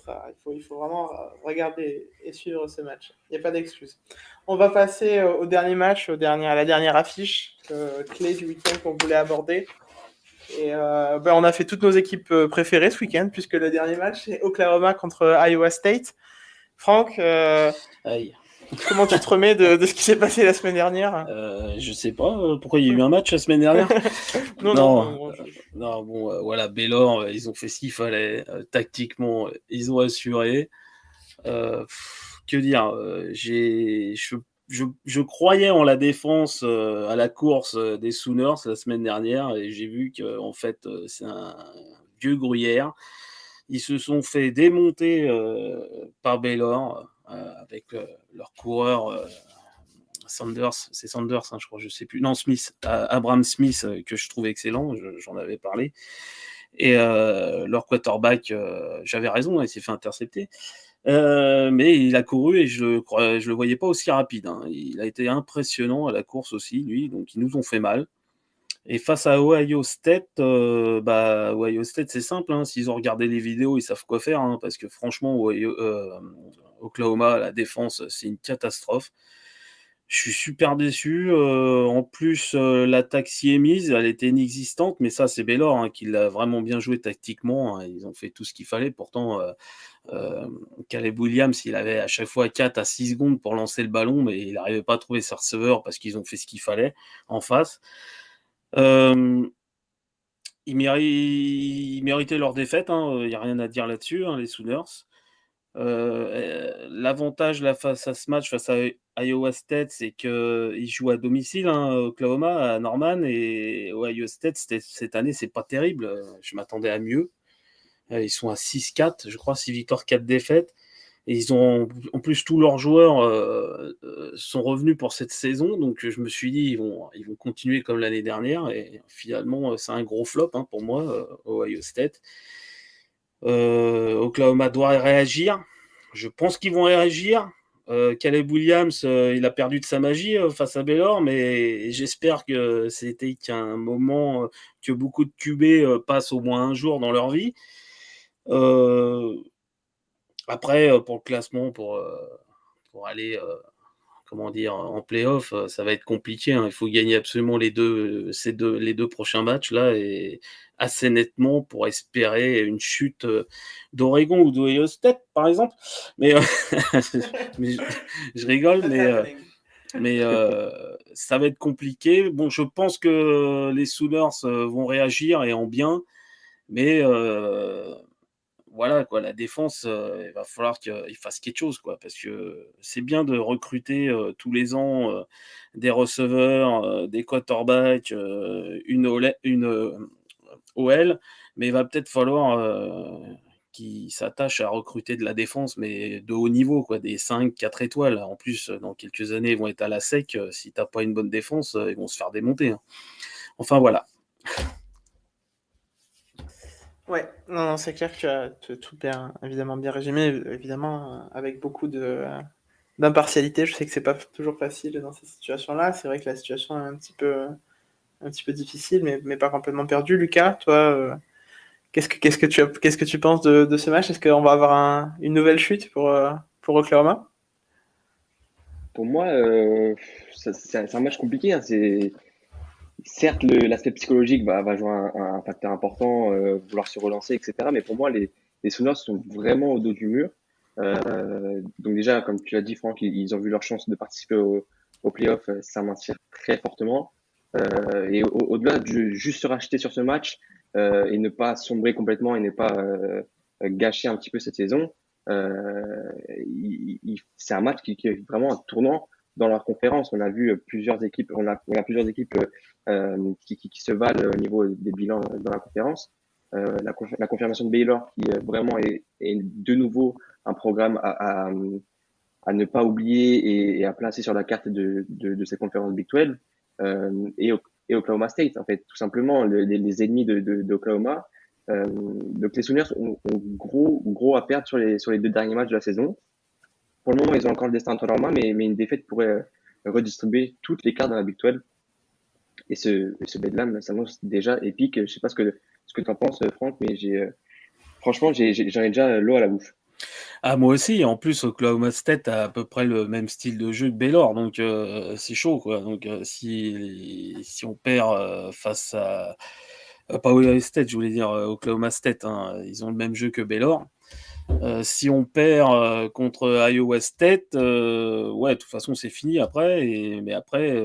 faut vraiment regarder et suivre ce match. Il n'y a pas d'excuse. On va passer au dernier match, à la dernière affiche clé du week-end qu'on voulait aborder. Et on a fait toutes nos équipes préférées ce week-end, puisque le dernier match, c'est Oklahoma contre Iowa State. Franck, comment tu te remets de ce qui s'est passé la semaine dernière? Je sais pas. Pourquoi il y a eu un match la semaine dernière? Non, voilà, Baylor, ils ont fait ce qu'il fallait. Tactiquement, ils ont assuré. Que dire? Je croyais en la défense à la course des Sooners la semaine dernière et j'ai vu que en fait c'est un vieux gruyère. Ils se sont fait démonter par Baylor avec leur coureur Sanders, c'est Sanders, hein, je crois, je sais plus. Non, Smith, Abraham Smith que je trouve excellent, j'en avais parlé. Et leur quarterback, j'avais raison, hein, il s'est fait intercepter. Mais il a couru et je le voyais pas aussi rapide. Hein. Il a été impressionnant à la course aussi, lui. Donc ils nous ont fait mal. Et face à Ohio State, Ohio State c'est simple. Hein. S'ils ont regardé les vidéos, ils savent quoi faire. Hein, parce que franchement, Oklahoma, la défense, c'est une catastrophe. Je suis super déçu. En plus, l'attaque s'y est mise. Elle était inexistante, mais ça, c'est Baylor hein, qui l'a vraiment bien joué tactiquement. Hein. Ils ont fait tout ce qu'il fallait. Pourtant, Caleb Williams, il avait à chaque fois 4 à 6 secondes pour lancer le ballon, mais il n'arrivait pas à trouver ses receveurs parce qu'ils ont fait ce qu'il fallait en face. Ils méritaient leur défaite. Il n'y a rien à dire là-dessus, hein, les Sooners. L'avantage là, face à ce match, face à Iowa State, c'est qu'ils jouent à domicile, hein, Oklahoma, à Norman, et Ohio State, cette année, c'est pas terrible. Je m'attendais à mieux. Ils sont à 6-4, je crois, 6 victoires, 4 défaites. Et ils ont, en plus, tous leurs joueurs sont revenus pour cette saison. Donc, je me suis dit, ils vont continuer comme l'année dernière. Et finalement, c'est un gros flop hein, pour moi, Ohio State. Oklahoma doit réagir. Je pense qu'ils vont réagir. Caleb Williams, il a perdu de sa magie face à Baylor, mais j'espère que c'était qu'un moment que beaucoup de QB passent au moins un jour dans leur vie. Après, pour le classement, pour aller en play-off, ça va être compliqué. Hein. Il faut gagner absolument les deux prochains matchs là et assez nettement pour espérer une chute d'Oregon ou d'Ohio State, par exemple. Mais, mais je rigole, mais ça va être compliqué. Bon, je pense que les Sooners vont réagir et en bien, mais voilà quoi, la défense, il va falloir qu'il fasse quelque chose quoi, parce que c'est bien de recruter tous les ans des receveurs, des quarterbacks, une OL, mais il va peut-être falloir qu'ils s'attachent à recruter de la défense, mais de haut niveau quoi, des 5-4 étoiles. En plus, dans quelques années, ils vont être à la sec. Si t'as pas une bonne défense, ils vont se faire démonter. Hein. Enfin voilà. Ouais, non, c'est clair que tu as tout bien, évidemment bien résumé, évidemment avec beaucoup d'impartialité. Je sais que c'est pas toujours facile dans ces situations-là. C'est vrai que la situation est un petit peu difficile, mais pas complètement perdue. Lucas, toi, qu'est-ce que tu penses de ce match? Est-ce qu'on va avoir une nouvelle chute pour Oklahoma? Pour moi, c'est un match compliqué. Hein. Certes, l'aspect psychologique va jouer un facteur important, vouloir se relancer, etc. Mais pour moi, les Sooners sont vraiment au dos du mur. Donc déjà, comme tu l'as dit, Franck, ils ont vu leur chance de participer au playoff s'amincir très fortement. Et au-delà de juste se racheter sur ce match et ne pas sombrer complètement et ne pas gâcher un petit peu cette saison, c'est un match qui est vraiment un tournant dans leur conférence. On a vu plusieurs équipes, on a plusieurs équipes qui se valent au niveau des bilans dans la conférence. La confirmation de Baylor qui vraiment est de nouveau un programme à ne pas oublier et à placer sur la carte de cette conférence Big 12 et Oklahoma State en fait tout simplement les ennemis d'Oklahoma. Donc les Sooners ont gros à perdre sur les 2 derniers matchs de la saison. Pour le moment, ils ont encore le destin entre leurs mains, mais une défaite pourrait redistribuer toutes les cartes dans la Big 12. Et ce Bedlam s'annonce déjà épique. Je sais pas ce que tu en penses, Franck, mais franchement, j'en ai déjà l'eau à la bouche. Ah, moi aussi, en plus, Oklahoma State a à peu près le même style de jeu que Baylor, donc c'est chaud, quoi. Donc si on perd face à... pas Ohio State, je voulais dire Oklahoma State, hein, ils ont le même jeu que Baylor. Si on perd contre Iowa State, ouais, de toute façon, c'est fini après. Mais après,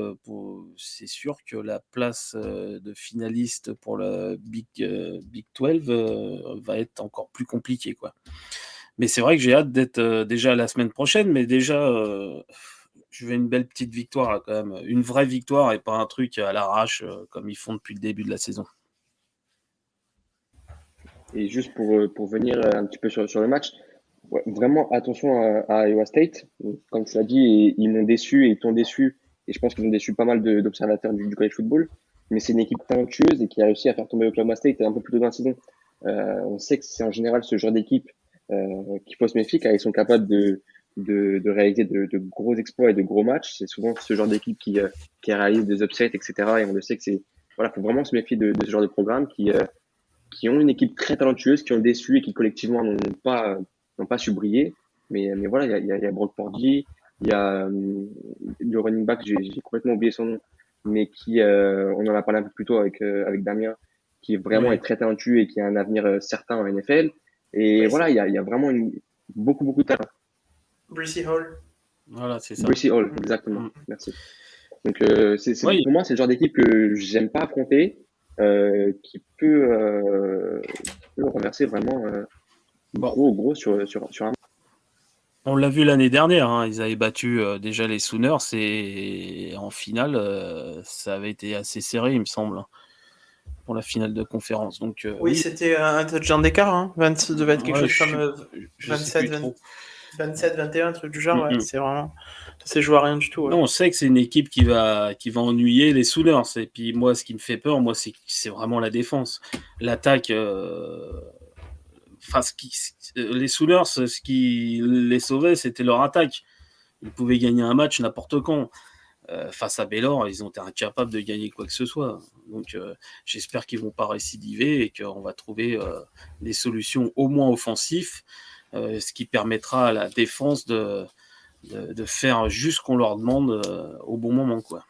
c'est sûr que la place de finaliste pour la Big 12 va être encore plus compliquée, quoi. Mais c'est vrai que j'ai hâte d'être déjà la semaine prochaine, mais déjà, je veux une belle petite victoire, là, quand même. Une vraie victoire et pas un truc à l'arrache comme ils font depuis le début de la saison. Et juste pour venir un petit peu sur le match, ouais, vraiment attention à Iowa State. Comme tu l'as dit, ils m'ont déçu et ils t'ont déçu. Et je pense qu'ils ont déçu pas mal d'observateurs du college football. Mais c'est une équipe talentueuse et qui a réussi à faire tomber Oklahoma State un peu plus tôt dans la saison. On sait que c'est en général ce genre d'équipe qu'il faut se méfier car ils sont capables de réaliser de gros exploits et de gros matchs. C'est souvent ce genre d'équipe qui réalise des upsets, etc. Et on le sait que voilà, faut vraiment se méfier de ce genre de programme qui ont une équipe très talentueuse, qui ont déçu et qui collectivement n'ont pas su briller. Mais voilà, il y a Brock Purdy, il y a le running back, j'ai complètement oublié son nom, mais on en a parlé un peu plus tôt avec Damien, qui vraiment Oui. est très talentueux et qui a un avenir certain en NFL. Et Oui, voilà, il y a vraiment beaucoup de talent. Breezy Hall. Voilà, c'est ça. Brucey Hall, exactement. Merci. Donc, Oui. pour moi, c'est le genre d'équipe que j'aime pas affronter, qui peut renverser vraiment Bon. gros sur un. On l'a vu l'année dernière, hein, ils avaient battu déjà les Sooners et en finale, ça avait été assez serré, il me semble, hein, pour la finale de conférence. Donc Oui, oui, c'était un touchdown d'écart. Hein. 26 devait être quelque ouais, chose comme je sais plus 27, 20 trop. 27, 21, un truc du genre. Ouais. Mm-mm. C'est vraiment. Ça s'est joué à rien du tout. Ouais. Non, on sait que c'est une équipe qui va ennuyer les Sooners. Et puis moi, ce qui me fait peur, moi, c'est vraiment la défense. L'attaque, enfin, les Sooners, ce qui les sauvait, c'était leur attaque. Ils pouvaient gagner un match n'importe quand. Face à Baylor, ils ont été incapables de gagner quoi que ce soit. Donc j'espère qu'ils ne vont pas récidiver et qu'on va trouver des solutions au moins offensives, ce qui permettra à la défense de faire juste ce qu'on leur demande au bon moment, quoi.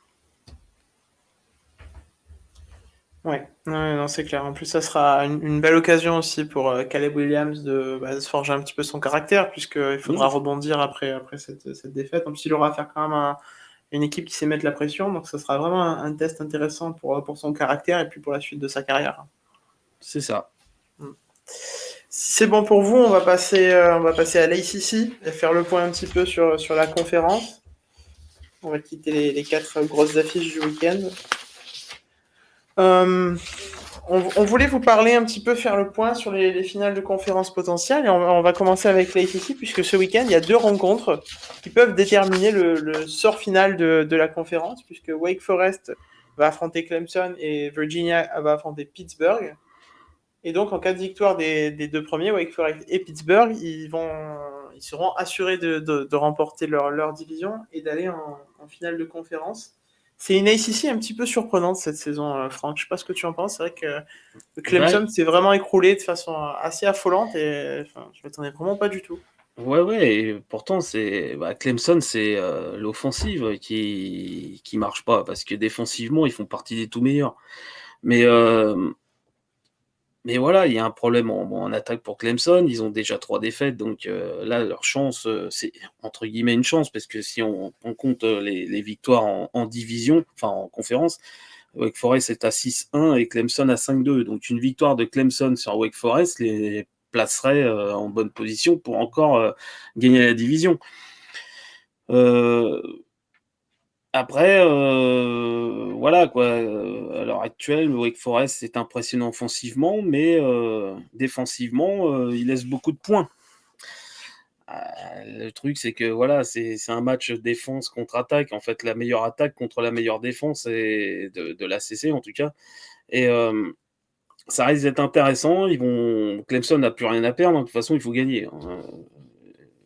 Ouais, non, c'est clair. En plus, ça sera une belle occasion aussi pour Caleb Williams de se forger un petit peu son caractère, puisqu'il faudra rebondir après cette défaite. En plus, il aura à faire quand même une équipe qui sait mettre la pression, donc ça sera vraiment un test intéressant pour son caractère et puis pour la suite de sa carrière. C'est ça. Si c'est bon pour vous, on va passer à l'ACC et faire le point un petit peu sur la conférence. On va quitter les 4 grosses affiches du week-end. On voulait vous parler un petit peu, faire le point sur les finales de conférence potentielles. Et on va commencer avec l'ACC, puisque ce week-end, il y a 2 rencontres qui peuvent déterminer le sort final de la conférence, puisque Wake Forest va affronter Clemson et Virginia va affronter Pittsburgh. Et donc, en cas de victoire des 2 premiers, Wake Forest et Pittsburgh, ils seront assurés de remporter leur division et d'aller en finale de conférence. C'est une ACC un petit peu surprenante cette saison, Franck. Je sais pas ce que tu en penses. C'est vrai que Clemson s'est vraiment écroulé de façon assez affolante et je m'attendais vraiment pas du tout. Ouais, et pourtant, Clemson, c'est l'offensive qui marche pas, parce que défensivement, ils font partie des tout meilleurs. Mais voilà, il y a un problème en attaque pour Clemson. Ils ont déjà 3 défaites, donc là, leur chance, c'est entre guillemets une chance, parce que si on compte les victoires en division, enfin en conférence, Wake Forest est à 6-1 et Clemson à 5-2. Donc une victoire de Clemson sur Wake Forest les placerait en bonne position pour encore gagner la division. Après, voilà quoi. À l'heure actuelle, le Wake Forest est impressionnant offensivement, mais défensivement, il laisse beaucoup de points. Le truc, c'est que voilà, c'est un match défense contre attaque. En fait, la meilleure attaque contre la meilleure défense de l'ACC en tout cas. Et ça risque d'être intéressant. Clemson n'a plus rien à perdre. De toute façon, il faut gagner.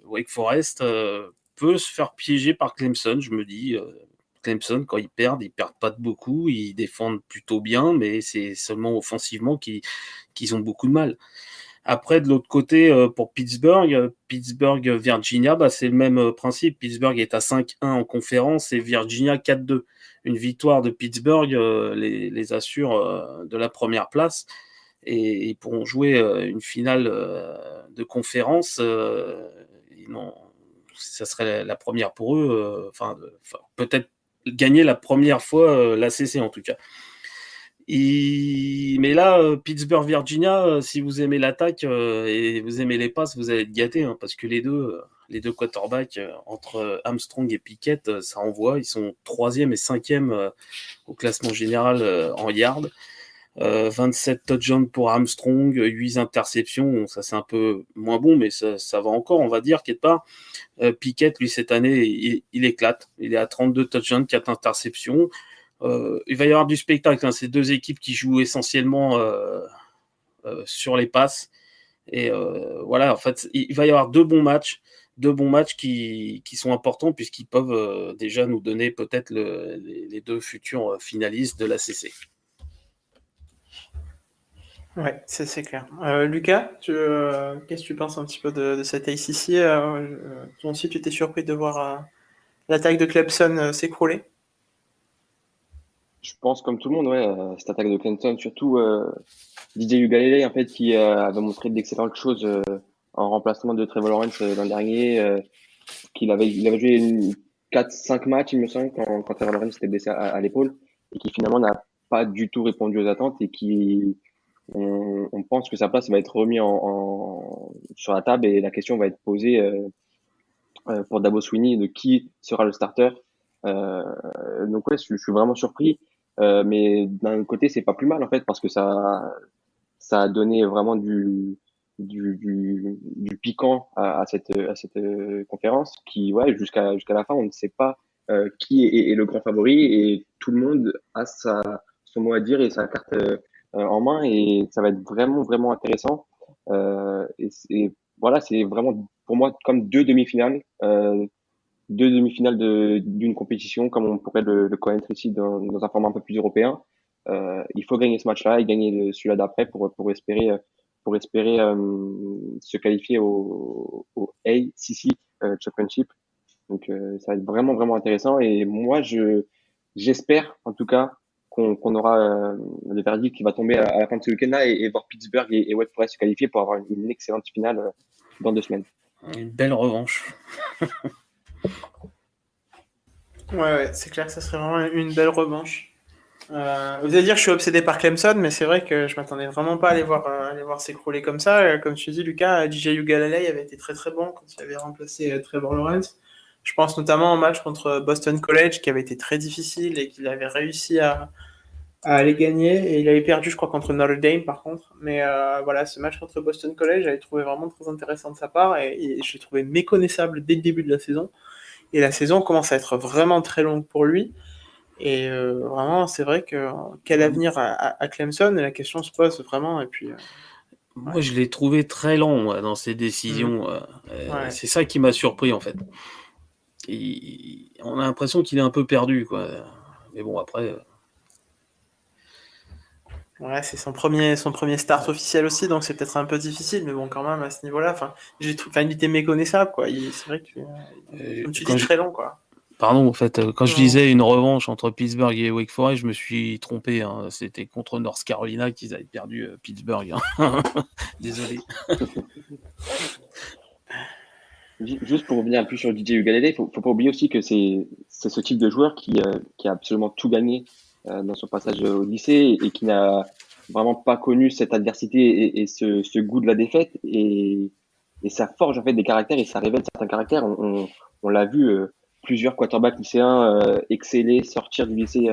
Wake Forest peut se faire piéger par Clemson, je me dis. Clemson, quand ils perdent pas de beaucoup. Ils défendent plutôt bien, mais c'est seulement offensivement qu'ils ont beaucoup de mal. Après, de l'autre côté, pour Pittsburgh-Virginia, c'est le même principe. Pittsburgh est à 5-1 en conférence et Virginia 4-2. Une victoire de Pittsburgh les assure de la première place et ils pourront jouer une finale de conférence. Ça serait la première pour eux. Peut-être gagner la première fois l'ACC en tout cas. Mais là, Pittsburgh-Virginia, si vous aimez l'attaque et vous aimez les passes, vous allez être gâtés parce que les deux quarterbacks entre Armstrong et Pickett, ça envoie. Ils sont 3e et 5e au classement général en yards. 27 touchdowns pour Armstrong, 8 interceptions. Ça, c'est un peu moins bon, mais ça va encore, on va dire, quelque part. Pickett, lui, cette année, il éclate. Il est à 32 touchdowns, 4 interceptions. Il va y avoir du spectacle. Ces deux équipes qui jouent essentiellement sur les passes. Et voilà, en fait, il va y avoir deux bons matchs qui sont importants puisqu'ils peuvent déjà nous donner peut-être les deux futurs finalistes de l'ACC. Ouais, c'est clair. Lucas, qu'est-ce que tu penses un petit peu de cette ACC toi aussi, tu t'es surpris de voir l'attaque de Clemson s'écrouler? Je pense comme tout le monde, ouais, cette attaque de Clemson, surtout DJ Ugalele en fait qui avait montré d'excellentes choses en remplacement de Trevor Lawrence l'an dernier, il avait joué 4-5 matchs il me semble quand Trevor Lawrence s'était blessé à l'épaule et qui finalement n'a pas du tout répondu aux attentes et qui on pense que sa place va être remise sur la table et la question va être posée pour Dabo Swinney de qui sera le starter. Donc ouais, je suis vraiment surpris. Mais d'un côté, c'est pas plus mal en fait parce que ça a donné vraiment du piquant à cette conférence qui ouais jusqu'à la fin on ne sait pas qui est le grand favori et tout le monde a son mot à dire et sa carte en main et ça va être vraiment vraiment intéressant et voilà c'est vraiment pour moi comme deux demi-finales d'une compétition, comme on pourrait le connaître ici dans un format un peu plus européen. Il faut gagner ce match-là et gagner celui-là d'après pour espérer se qualifier au ACC Championship. Donc ça va être vraiment vraiment intéressant et moi j'espère en tout cas qu'on aura le verdict qui va tomber à la fin de ce week-end-là et voir Pittsburgh et Wake Forest se qualifier pour avoir une excellente finale dans 2 semaines. Une belle revanche. Ouais, c'est clair que ça serait vraiment une belle revanche. Vous allez dire que je suis obsédé par Clemson, mais c'est vrai que je m'attendais vraiment pas à les voir s'écrouler comme ça. Comme tu dis, Lucas, DJ Ugalele avait été très très bon quand il avait remplacé Trevor Lawrence. Je pense notamment au match contre Boston College qui avait été très difficile et qu'il avait réussi à aller gagner. Et il avait perdu, je crois, contre Notre Dame par contre. Mais voilà, ce match contre Boston College, j'avais trouvé vraiment très intéressant de sa part et je l'ai trouvé méconnaissable dès le début de la saison. Et la saison commence à être vraiment très longue pour lui. Et vraiment, c'est vrai que quel avenir à Clemson? Et la question se pose vraiment. Et puis, Moi, je l'ai trouvé très lent moi, dans ses décisions. Ouais. C'est ça qui m'a surpris en fait. On a l'impression qu'il est un peu perdu, quoi. Mais bon, après. Ouais, c'est son premier start officiel aussi, donc c'est peut-être un peu difficile, mais bon, quand même, à ce niveau-là, il était méconnaissable, quoi. C'est vrai que, comme tu dis, très long, quoi. Pardon, en fait, quand je disais une revanche entre Pittsburgh et Wake Forest, je me suis trompé. C'était contre North Carolina qu'ils avaient perdu Pittsburgh. Désolé. Juste pour revenir un peu sur DJ Ugalele, faut pas oublier aussi que c'est ce type de joueur qui a absolument tout gagné dans son passage au lycée et qui n'a vraiment pas connu cette adversité et ce goût de la défaite et ça forge en fait des caractères et ça révèle certains caractères. On l'a vu plusieurs quarterbacks lycéens exceller, sortir du lycée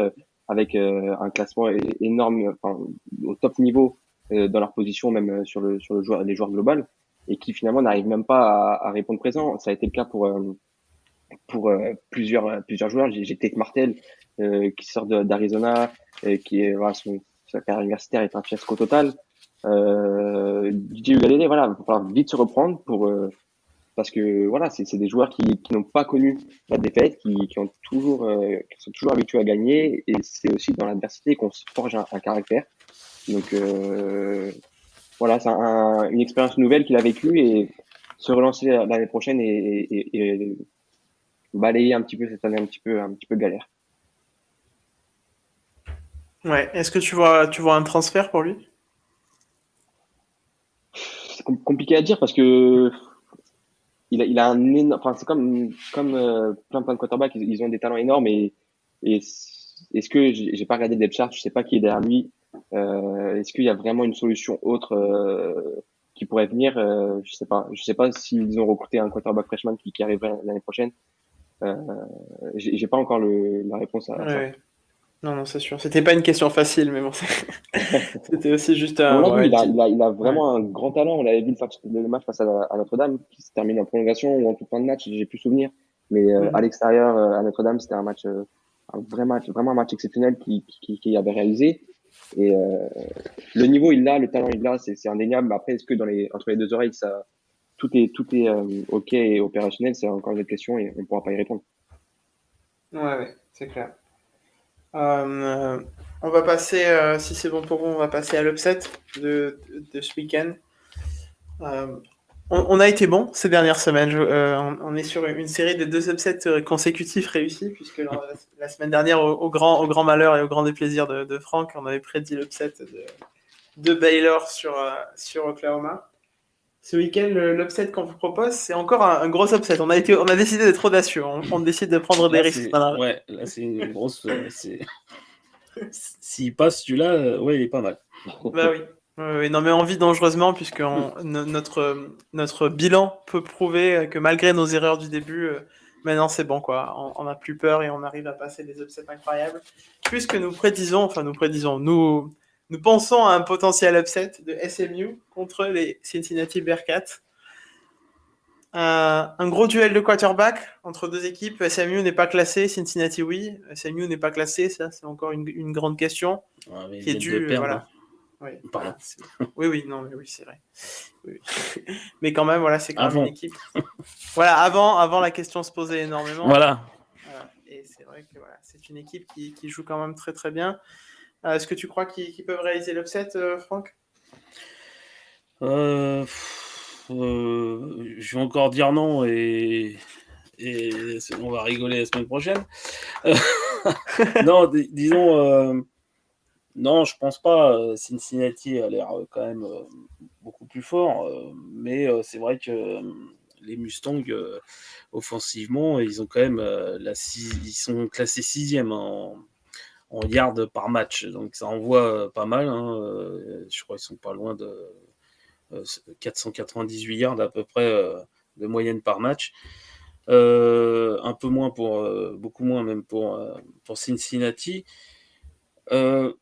avec un classement énorme, enfin, au top niveau dans leur position, même sur le joueur, les joueurs global, et qui finalement n'arrivent même pas à répondre présent. Ça a été le cas pour plusieurs joueurs. J'ai Tate Martell qui sort d'Arizona, qui est voilà, sa carrière universitaire est un fiasco total. DJ Ugalele, voilà, il va falloir vite se reprendre parce que voilà, c'est des joueurs qui n'ont pas connu la défaite, qui ont toujours qui sont toujours habitués à gagner, et c'est aussi dans l'adversité qu'on se forge un caractère. Donc voilà, c'est une expérience nouvelle qu'il a vécue, et se relancer l'année prochaine et balayer un petit peu cette année un petit peu galère. Ouais. Est-ce que tu vois un transfert pour lui? C'est compliqué à dire parce que il a un énorme, enfin c'est comme plein de quarterbacks, ils ont des talents énormes, et est-ce que j'ai pas regardé depth chart, je sais pas qui est derrière lui. Est-ce qu'il y a vraiment une solution autre qui pourrait venir? Je sais pas s'ils ont recruté un quarterback freshman qui arriverait l'année prochaine. Euh, j'ai pas encore la réponse Ouais, à ça. ouais. Non, non, c'est sûr. C'était pas une question facile, mais bon, c'était aussi juste On un. l'a vu, Ouais, il a ouais. vraiment un grand talent. On l'avait vu le match face à Notre-Dame, qui se termine en prolongation ou en toute fin de match, j'ai plus souvenir. Mais à Mhm. l'extérieur, à Notre-Dame, c'était un vrai match, vraiment un match exceptionnel qui avait réalisé. Et le niveau, il l'a, le talent, il l'a, c'est indéniable. Mais après, est-ce que entre les deux oreilles, tout est OK et opérationnel? C'est encore une autre question et on ne pourra pas y répondre. Ouais, ouais, c'est clair. Euh, on va passer, si c'est bon pour vous, on va passer à l'upset de ce week-end. Euh, on a été bon ces dernières semaines. On est sur une série de 2 upsets consécutifs réussis, puisque la semaine dernière, au grand malheur et au grand déplaisir de Franck, on avait prédit l'upset de Baylor sur Oklahoma. Ce week-end, l'upset qu'on vous propose, c'est encore un gros upset. On a décidé d'être audacieux. On décide de prendre des risques. Là, c'est une grosse. S'il passe celui-là, ouais, il est pas mal. Bah oui. Oui, non, mais on vit dangereusement puisque notre bilan peut prouver que malgré nos erreurs du début, maintenant c'est bon quoi. On n'a plus peur et on arrive à passer des upsets incroyables. Puisque nous pensons à un potentiel upset de SMU contre les Cincinnati Bearcats. Un gros duel de quarterback entre deux équipes. SMU n'est pas classé, Cincinnati oui. SMU n'est pas classé, ça c'est encore une grande question Ouais, mais ils qui est viennent de due, perdre. voilà. Oui, Pardon. voilà, oui, oui, non, mais oui, c'est vrai. Oui. Mais quand même, voilà, c'est quand même une Avant. équipe. Voilà, avant la question se posait énormément. Voilà. Et c'est vrai que voilà, c'est une équipe qui joue quand même très très bien. Est-ce que tu crois qu'ils peuvent réaliser l'upset, Franck? Je vais encore dire non et on va rigoler la semaine prochaine. Non, disons, non, je pense pas. Cincinnati a l'air quand même beaucoup plus fort, mais c'est vrai que les Mustangs, offensivement, ils ont quand même ils sont classés 6e en yards par match, donc ça envoie pas mal. Hein, je crois qu'ils sont pas loin de 498 yards à peu près de moyenne par match. Un peu moins beaucoup moins même pour Cincinnati. Euh,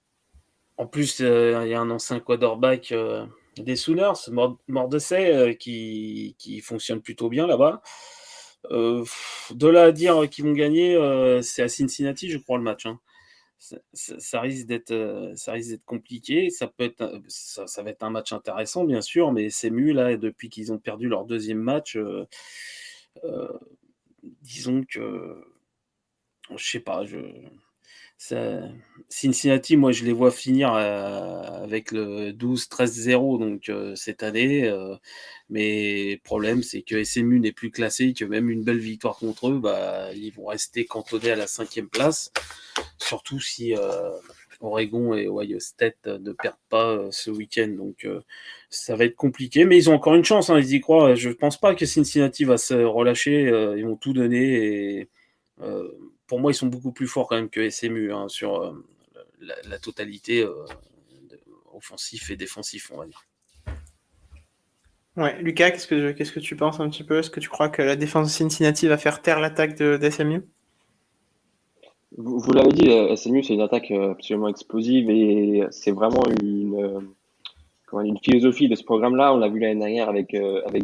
En plus, il y a un ancien quarterback des Sooners, Mordecai, qui fonctionne plutôt bien là-bas. De là à dire qu'ils vont gagner, c'est à Cincinnati, je crois, le match. Hein. Ça risque d'être compliqué. Ça va être un match intéressant, bien sûr, mais c'est mieux là, depuis qu'ils ont perdu leur deuxième match. Euh, disons que, je sais pas, ça, Cincinnati, moi, je les vois finir avec le 12-13-0 donc cette année. Mais le problème, c'est que SMU n'est plus classé, que même une belle victoire contre eux, bah, ils vont rester cantonnés à la 5e place. Surtout si Oregon et Ohio State ne perdent pas ce week-end. Donc ça va être compliqué. Mais ils ont encore une chance, hein, ils y croient. Je ne pense pas que Cincinnati va se relâcher. Ils vont tout donner. Et euh, pour moi, ils sont beaucoup plus forts quand même que SMU hein, sur la totalité offensif et défensif, on va dire. Ouais, Lucas, qu'est-ce que tu penses un petit peu? Est-ce que tu crois que la défense de Cincinnati va faire taire l'attaque d'SMU? Vous l'avez dit, SMU, c'est une attaque absolument explosive et c'est vraiment une philosophie de ce programme-là. On l'a vu l'année dernière avec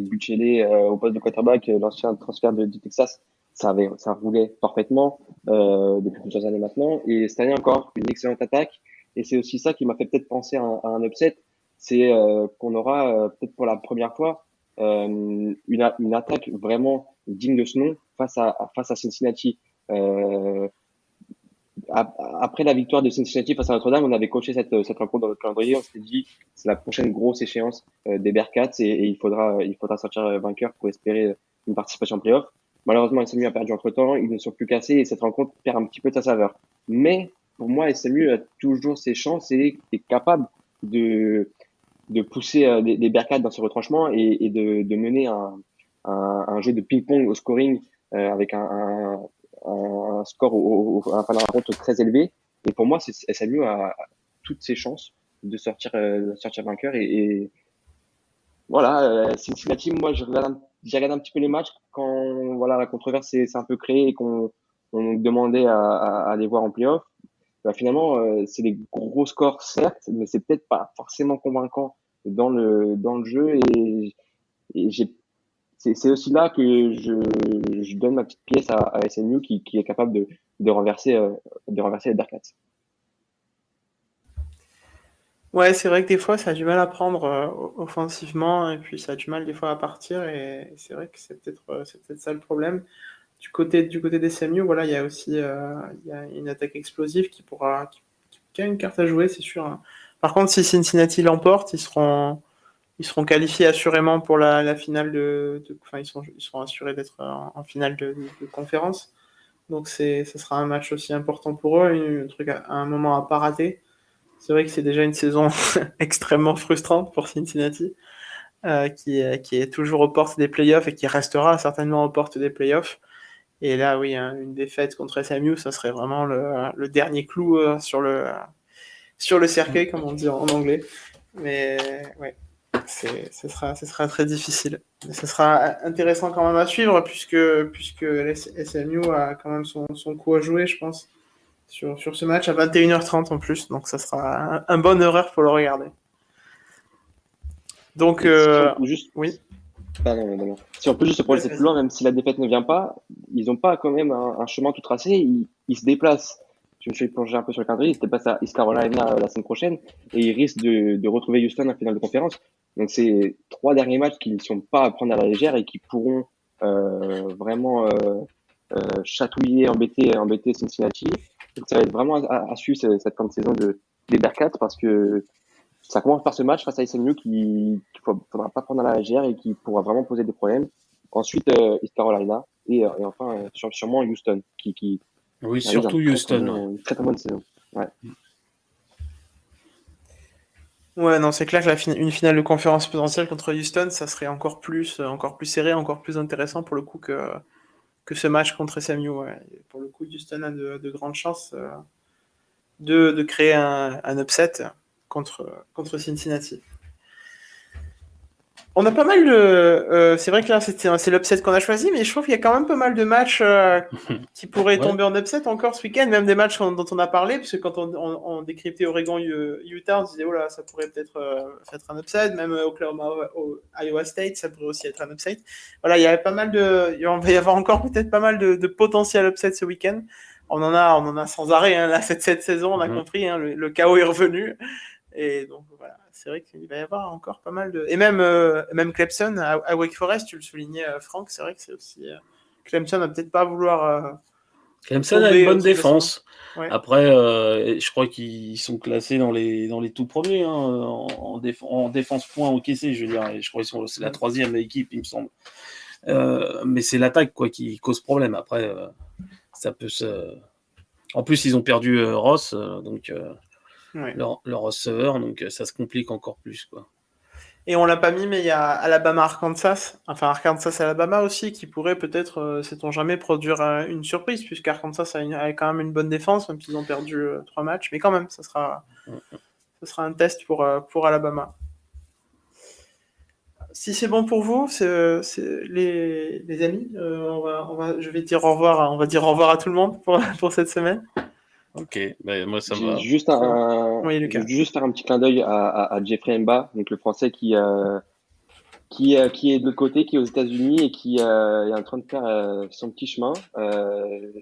Buchele au poste de quarterback, l'ancien transfert du Texas. Ça roulait parfaitement depuis plusieurs années maintenant. Et cette année encore, une excellente attaque. Et c'est aussi ça qui m'a fait peut-être penser à un upset. C'est qu'on aura peut-être pour la première fois une attaque vraiment digne de ce nom face à Cincinnati. Euh, Après la victoire de Cincinnati face à Notre-Dame, on avait coché cette rencontre dans le calendrier. On s'était dit, c'est la prochaine grosse échéance des Bearcats et il faudra sortir vainqueur pour espérer une participation en playoff. Malheureusement, SMU a perdu entre-temps, ils ne sont plus cassés et cette rencontre perd un petit peu de sa saveur. Mais pour moi, SMU a toujours ses chances et est capable de, de pousser les Bearcats dans ce retranchement et de mener un jeu de ping-pong au scoring avec un score à la fin de la rencontre très élevé. Et pour moi, SMU a toutes ses chances de sortir vainqueur. Et voilà, Cincinnati, moi, j'ai regardé un petit peu les matchs quand voilà, la controverse s'est un peu créée et qu'on on demandait à aller voir en playoff. Bah, finalement, c'est des gros scores, certes, mais c'est peut-être pas forcément convaincant dans le jeu. Et c'est aussi là que je donne ma petite pièce à SMU qui est capable de renverser les Bearcats. Ouais, c'est vrai que des fois, ça a du mal à prendre offensivement, et puis ça a du mal des fois à partir, et c'est vrai que c'est peut-être ça le problème. Du côté des CMU, voilà, il y a aussi il y a une attaque explosive qui a une carte à jouer, c'est sûr, hein. Par contre, si Cincinnati l'emporte, ils seront qualifiés assurément pour la finale enfin, ils seront assurés d'être en finale de conférence. Donc ce sera un match aussi important pour eux, un truc à un moment à pas rater. C'est vrai que c'est déjà une saison extrêmement frustrante pour Cincinnati, qui est toujours aux portes des playoffs et qui restera certainement aux portes des playoffs. Et là, oui, hein, une défaite contre SMU, ça serait vraiment le dernier clou sur le cercueil, comme on dit en anglais. Mais ouais, ce sera très difficile. Mais ce sera intéressant quand même à suivre, puisque SMU a quand même son coup à jouer, je pense, sur ce match à 21h30 en plus. Donc ça sera un bon horaire pour le regarder. Donc, Et si on peut juste, oui. pardon, non. Si on peut juste se Ouais, projeter plus vas-y. loin, même si la défaite ne vient pas, ils n'ont pas quand même un chemin tout tracé. Ils se déplacent. Je me suis plongé un peu sur le calendrier. Ils se déplacent à East Carolina la semaine prochaine et ils risquent de retrouver Houston en finale de conférence. Donc c'est trois derniers matchs qui ne sont pas à prendre à la légère et qui pourront vraiment chatouiller, embêter Cincinnati. Donc ça va être vraiment à suivre cette fin de saison des Bearcats parce que ça commence par ce match face à SMU qu'il faudra pas prendre à la légère et qui pourra vraiment poser des problèmes. Ensuite, East Carolina et enfin sûrement Houston qui Oui, réalise surtout Houston. Ouais. une très très bonne saison. Ouais. Ouais, non, c'est clair que une finale de conférence potentielle contre Houston, ça serait encore plus serré, encore plus intéressant pour le coup que ce match contre SMU. Ouais. Et pour le coup, Houston a de grandes chances de créer un upset contre Cincinnati. On a pas mal de. C'est vrai que là, c'est l'upset qu'on a choisi, mais je trouve qu'il y a quand même pas mal de matchs qui pourraient Ouais. tomber en upset encore ce week-end, même des matchs dont on a parlé, parce que quand on décryptait Oregon-Utah, on se disait, oh là, ça pourrait peut-être être un upset, même Iowa State, ça pourrait aussi être un upset. Voilà, il y avait pas mal de. Il va y avoir encore peut-être pas mal de potentiel upset ce week-end. On en a sans arrêt, hein, là, cette saison, on a compris, hein, le chaos est revenu. Et donc voilà, c'est vrai qu'il va y avoir encore pas mal de. Et même Clemson à Wake Forest, tu le soulignais, Franck, c'est vrai que c'est aussi. Clemson va peut-être pas vouloir Clemson a une bonne tomber si loin. défense. Ouais. Après, je crois qu'ils sont classés dans les tout premiers en défense point encaissé, je veux dire. Et je crois c'est la troisième équipe, il me semble. Mais c'est l'attaque quoi qui cause problème. Après, ça peut se. En plus, ils ont perdu Ross, donc Ouais. leur receveur, donc ça se complique encore plus quoi. Et on l'a pas mis, mais il y a Alabama-Arkansas, enfin Arkansas-Alabama aussi, qui pourrait peut-être, sait-on jamais, produire une surprise, puisqu'Arkansas a quand même une bonne défense, même s'ils ont perdu 3 matchs, mais quand même, ça sera un test pour Alabama. si c'est bon pour vous, les amis, je vais dire au revoir. On va dire au revoir à tout le monde pour cette semaine. Ok, ben, moi ça me J'ai va. juste Oui, je Lucas. veux juste faire un petit clin d'œil à Jeffrey Mba, donc le Français qui est de l'autre côté, qui est aux États-Unis et qui est en train de faire son petit chemin.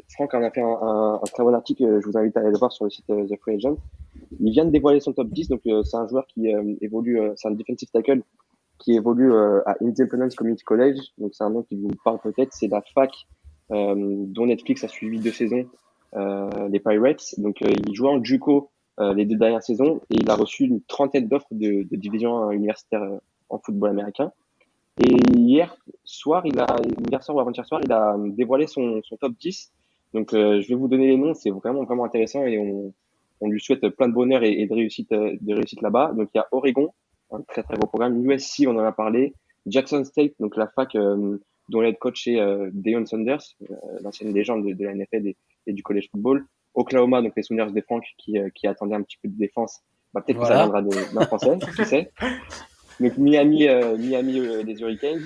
Franck en a fait un très bon article, je vous invite à aller le voir sur le site The Free Agent. Il vient de dévoiler son top 10, donc c'est un joueur qui évolue, c'est un defensive tackle qui évolue à Independence Community College, donc c'est un nom qui vous parle peut-être, c'est la fac dont Netflix a suivi 2 saisons, les Pirates. Donc il jouait en JUCO les 2 dernières saisons et il a reçu une trentaine d'offres de division universitaire en football américain. Et hier soir ou avant-hier soir, il a dévoilé son top 10. Donc, je vais vous donner les noms. C'est vraiment, vraiment intéressant et on lui souhaite plein de bonheur et de réussite là-bas. Donc, il y a Oregon, un très, très beau programme. USC, on en a parlé. Jackson State, donc la fac dont l'aide coach est Deion Sanders, l'ancienne légende de la NFL et du college football. Oklahoma, donc les Sooners de Frank qui attendaient un petit peu de défense. Bah, peut-être que ça Voilà. viendra d'un Français, qui sait. Donc Miami des Hurricanes,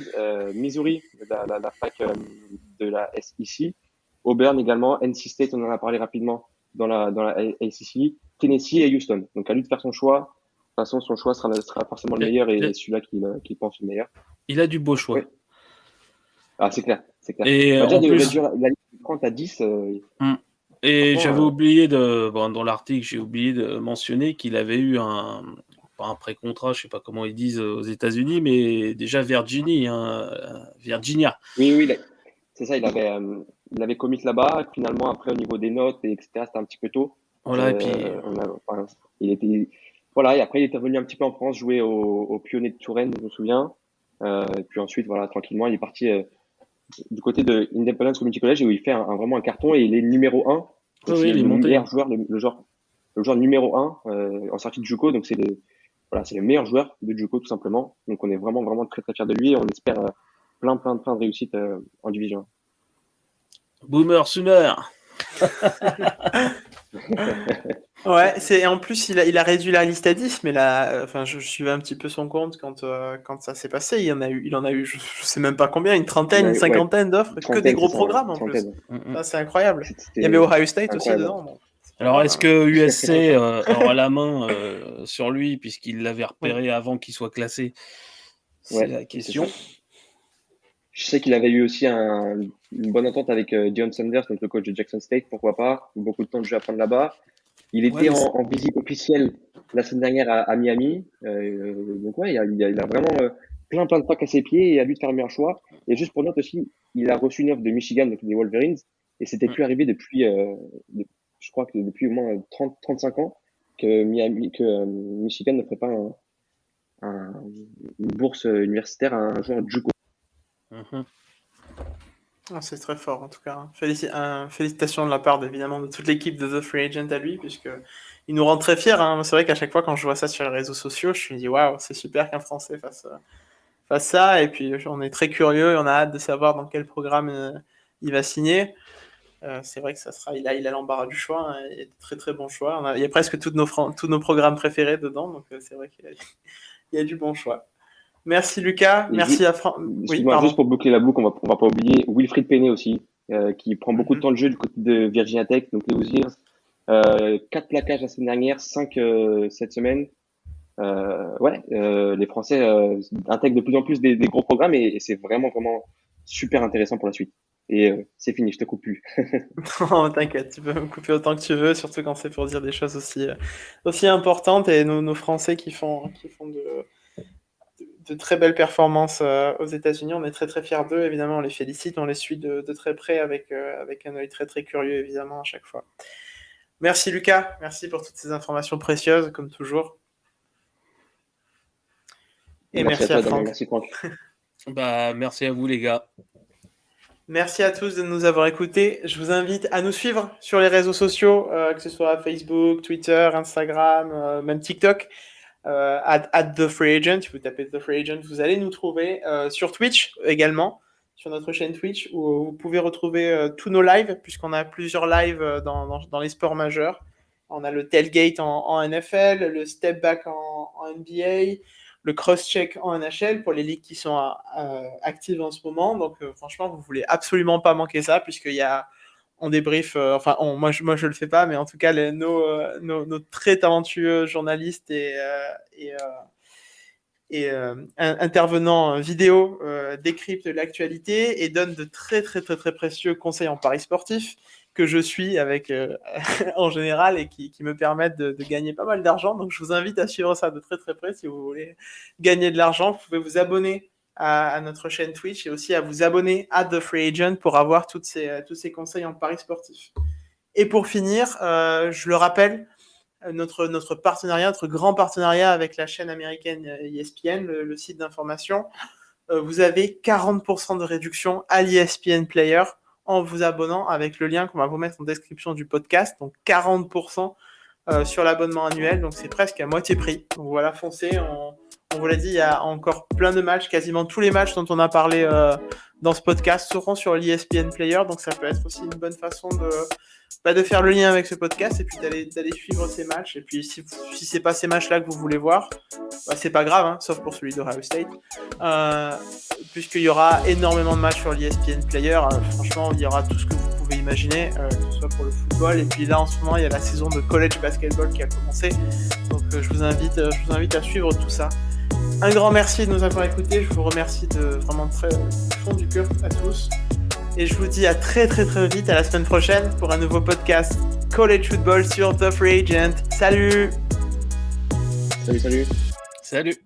Missouri, la fac de la SEC, Auburn également, NC State, on en a parlé rapidement dans la ACC, Tennessee et Houston. Donc à lui de faire son choix. De toute façon, son choix sera forcément le meilleur et celui-là qu'il pense le meilleur. Il a du beau choix. Oui. Ah, c'est clair, c'est clair. Et Bah, déjà en de plus, réduire la liste de 30 à 10. et franchement, j'avais oublié dans l'article, j'ai oublié de mentionner qu'il avait eu pas un pré-contrat, je sais pas comment ils disent aux États-Unis, mais déjà Virginia. Oui, c'est ça. Il avait commit là-bas. Finalement, après, au niveau des notes et etc., c'était un petit peu tôt. Voilà, et puis Il était, voilà, et après, il était revenu un petit peu en France, jouer au Pionnier de Touraine, je me souviens. Et puis ensuite, voilà, tranquillement, il est parti du côté de Independence Community College où il fait vraiment un carton et il est numéro 1. oui, C'est il est le monté. meilleur joueur, le joueur numéro 1 en sortie de JUCO. Donc, c'est le meilleur joueur de JUCO, tout simplement. Donc, on est vraiment, vraiment très, très fiers de lui et on espère plein de réussites en division. Boomer Sooner. Ouais, en plus il a réduit la liste à 10, mais là, enfin, je suivais un petit peu son compte quand ça s'est passé. Il en a eu, je sais même pas combien, une trentaine, une Ouais, cinquantaine d'offres, que des trentaine, gros c'est ça, ouais, programmes en plus. trentaine. Ça, c'est incroyable. Il y C'était avait Ohio State aussi incroyable. dedans. Donc c'est pas Alors, mal, est-ce hein. que USC aura la main sur lui, puisqu'il l'avait repéré avant qu'il soit classé? C'est Ouais, la c'est question. ça. Je sais qu'il avait eu aussi une bonne entente avec Deion Sanders, donc le coach de Jackson State, pourquoi pas. Beaucoup de temps de jeu à prendre là-bas. Il Ouais, était mais en visite officielle la semaine dernière à Miami. Donc ouais, il a vraiment plein de facs à ses pieds et à lui de faire le meilleur choix. Et juste pour note aussi, il a reçu une offre de Michigan, donc des Wolverines, et c'était plus arrivé depuis, je crois que depuis au moins 35 ans que Michigan ne ferait pas une bourse universitaire à un joueur de JUCO. Mhm. Ah, c'est très fort en tout cas, hein. Félicitations de la part évidemment de toute l'équipe de The Free Agent à lui, puisque il nous rend très fiers, hein. C'est vrai qu'à chaque fois quand je vois ça sur les réseaux sociaux, je me dis waouh, c'est super qu'un Français fasse ça, et puis on est très curieux et on a hâte de savoir dans quel programme il va signer. C'est vrai que il a l'embarras du choix, hein, et de très très bons choix. Il y a presque tous nos programmes préférés dedans, donc c'est vrai qu'il y a du bon choix. Merci Lucas, Et merci à Franck. Oui, excuse-moi, juste pardon. pour boucler la boucle, on va pas oublier Wilfried Penney aussi, qui prend beaucoup de temps de jeu du côté de Virginia Tech, donc les Hoosiers. 4 plaquages la semaine dernière, 5 cette semaine. Les Français intègrent de plus en plus des gros programmes et c'est vraiment, vraiment super intéressant pour la suite. Et c'est fini, je te coupe plus. Non, t'inquiète, tu peux me couper autant que tu veux, surtout quand c'est pour dire des choses aussi importantes, et nos Français qui font de très belles performances aux États-Unis. On est très très fiers d'eux, évidemment, on les félicite, on les suit de très près avec un œil très très curieux, évidemment, à chaque fois. Merci Lucas, merci pour toutes ces informations précieuses, comme toujours. Et Merci à merci à toi, Damien. Franck. Merci, Franck. Bah, merci à vous, les gars. Merci à tous de nous avoir écoutés. Je vous invite à nous suivre sur les réseaux sociaux, que ce soit Facebook, Twitter, Instagram, même TikTok. At The Free Agent, vous tapez The Free Agent, vous allez nous trouver sur Twitch également, sur notre chaîne Twitch, où vous pouvez retrouver tous nos lives, puisqu'on a plusieurs lives dans les sports majeurs. On a le tailgate en NFL, le step back en NBA, le cross-check en NHL pour les ligues qui sont actives en ce moment. Donc franchement, vous voulez absolument pas manquer ça, on débrief, moi je le fais pas, mais en tout cas nos très talentueux journalistes et intervenants vidéo décryptent l'actualité et donnent de très très très très précieux conseils en paris sportif que je suis avec en général et qui me permettent de gagner pas mal d'argent. Donc je vous invite à suivre ça de très très près si vous voulez gagner de l'argent. Vous pouvez vous abonner à notre chaîne Twitch et aussi à vous abonner à The Free Agent pour avoir tous ces conseils en paris sportif. Et pour finir, je le rappelle, notre partenariat, notre grand partenariat avec la chaîne américaine ESPN, le site d'information, vous avez 40% de réduction à l'ESPN Player en vous abonnant avec le lien qu'on va vous mettre en description du podcast. Donc 40% sur l'abonnement annuel, donc c'est presque à moitié prix. Donc voilà, foncez, on vous l'a dit, il y a encore plein de matchs, quasiment tous les matchs dont on a parlé dans ce podcast seront sur l'ESPN Player, donc ça peut être aussi une bonne façon de faire le lien avec ce podcast et puis d'aller suivre ces matchs. Et puis si c'est pas ces matchs-là que vous voulez voir, c'est pas grave, hein, sauf pour celui d'Ohio State, puisqu'il y aura énormément de matchs sur l'ESPN Player. Franchement, il y aura tout ce que vous pouvez imaginer, que ce soit pour le football. Et puis là, en ce moment, il y a la saison de college basketball qui a commencé, donc je vous invite à suivre tout ça. Un grand merci de nous avoir écoutés. Je vous remercie vraiment très du fond du cœur à tous. Et je vous dis à très très très vite, à la semaine prochaine pour un nouveau podcast College Football sur The Free Agent. Salut! Salut! Salut!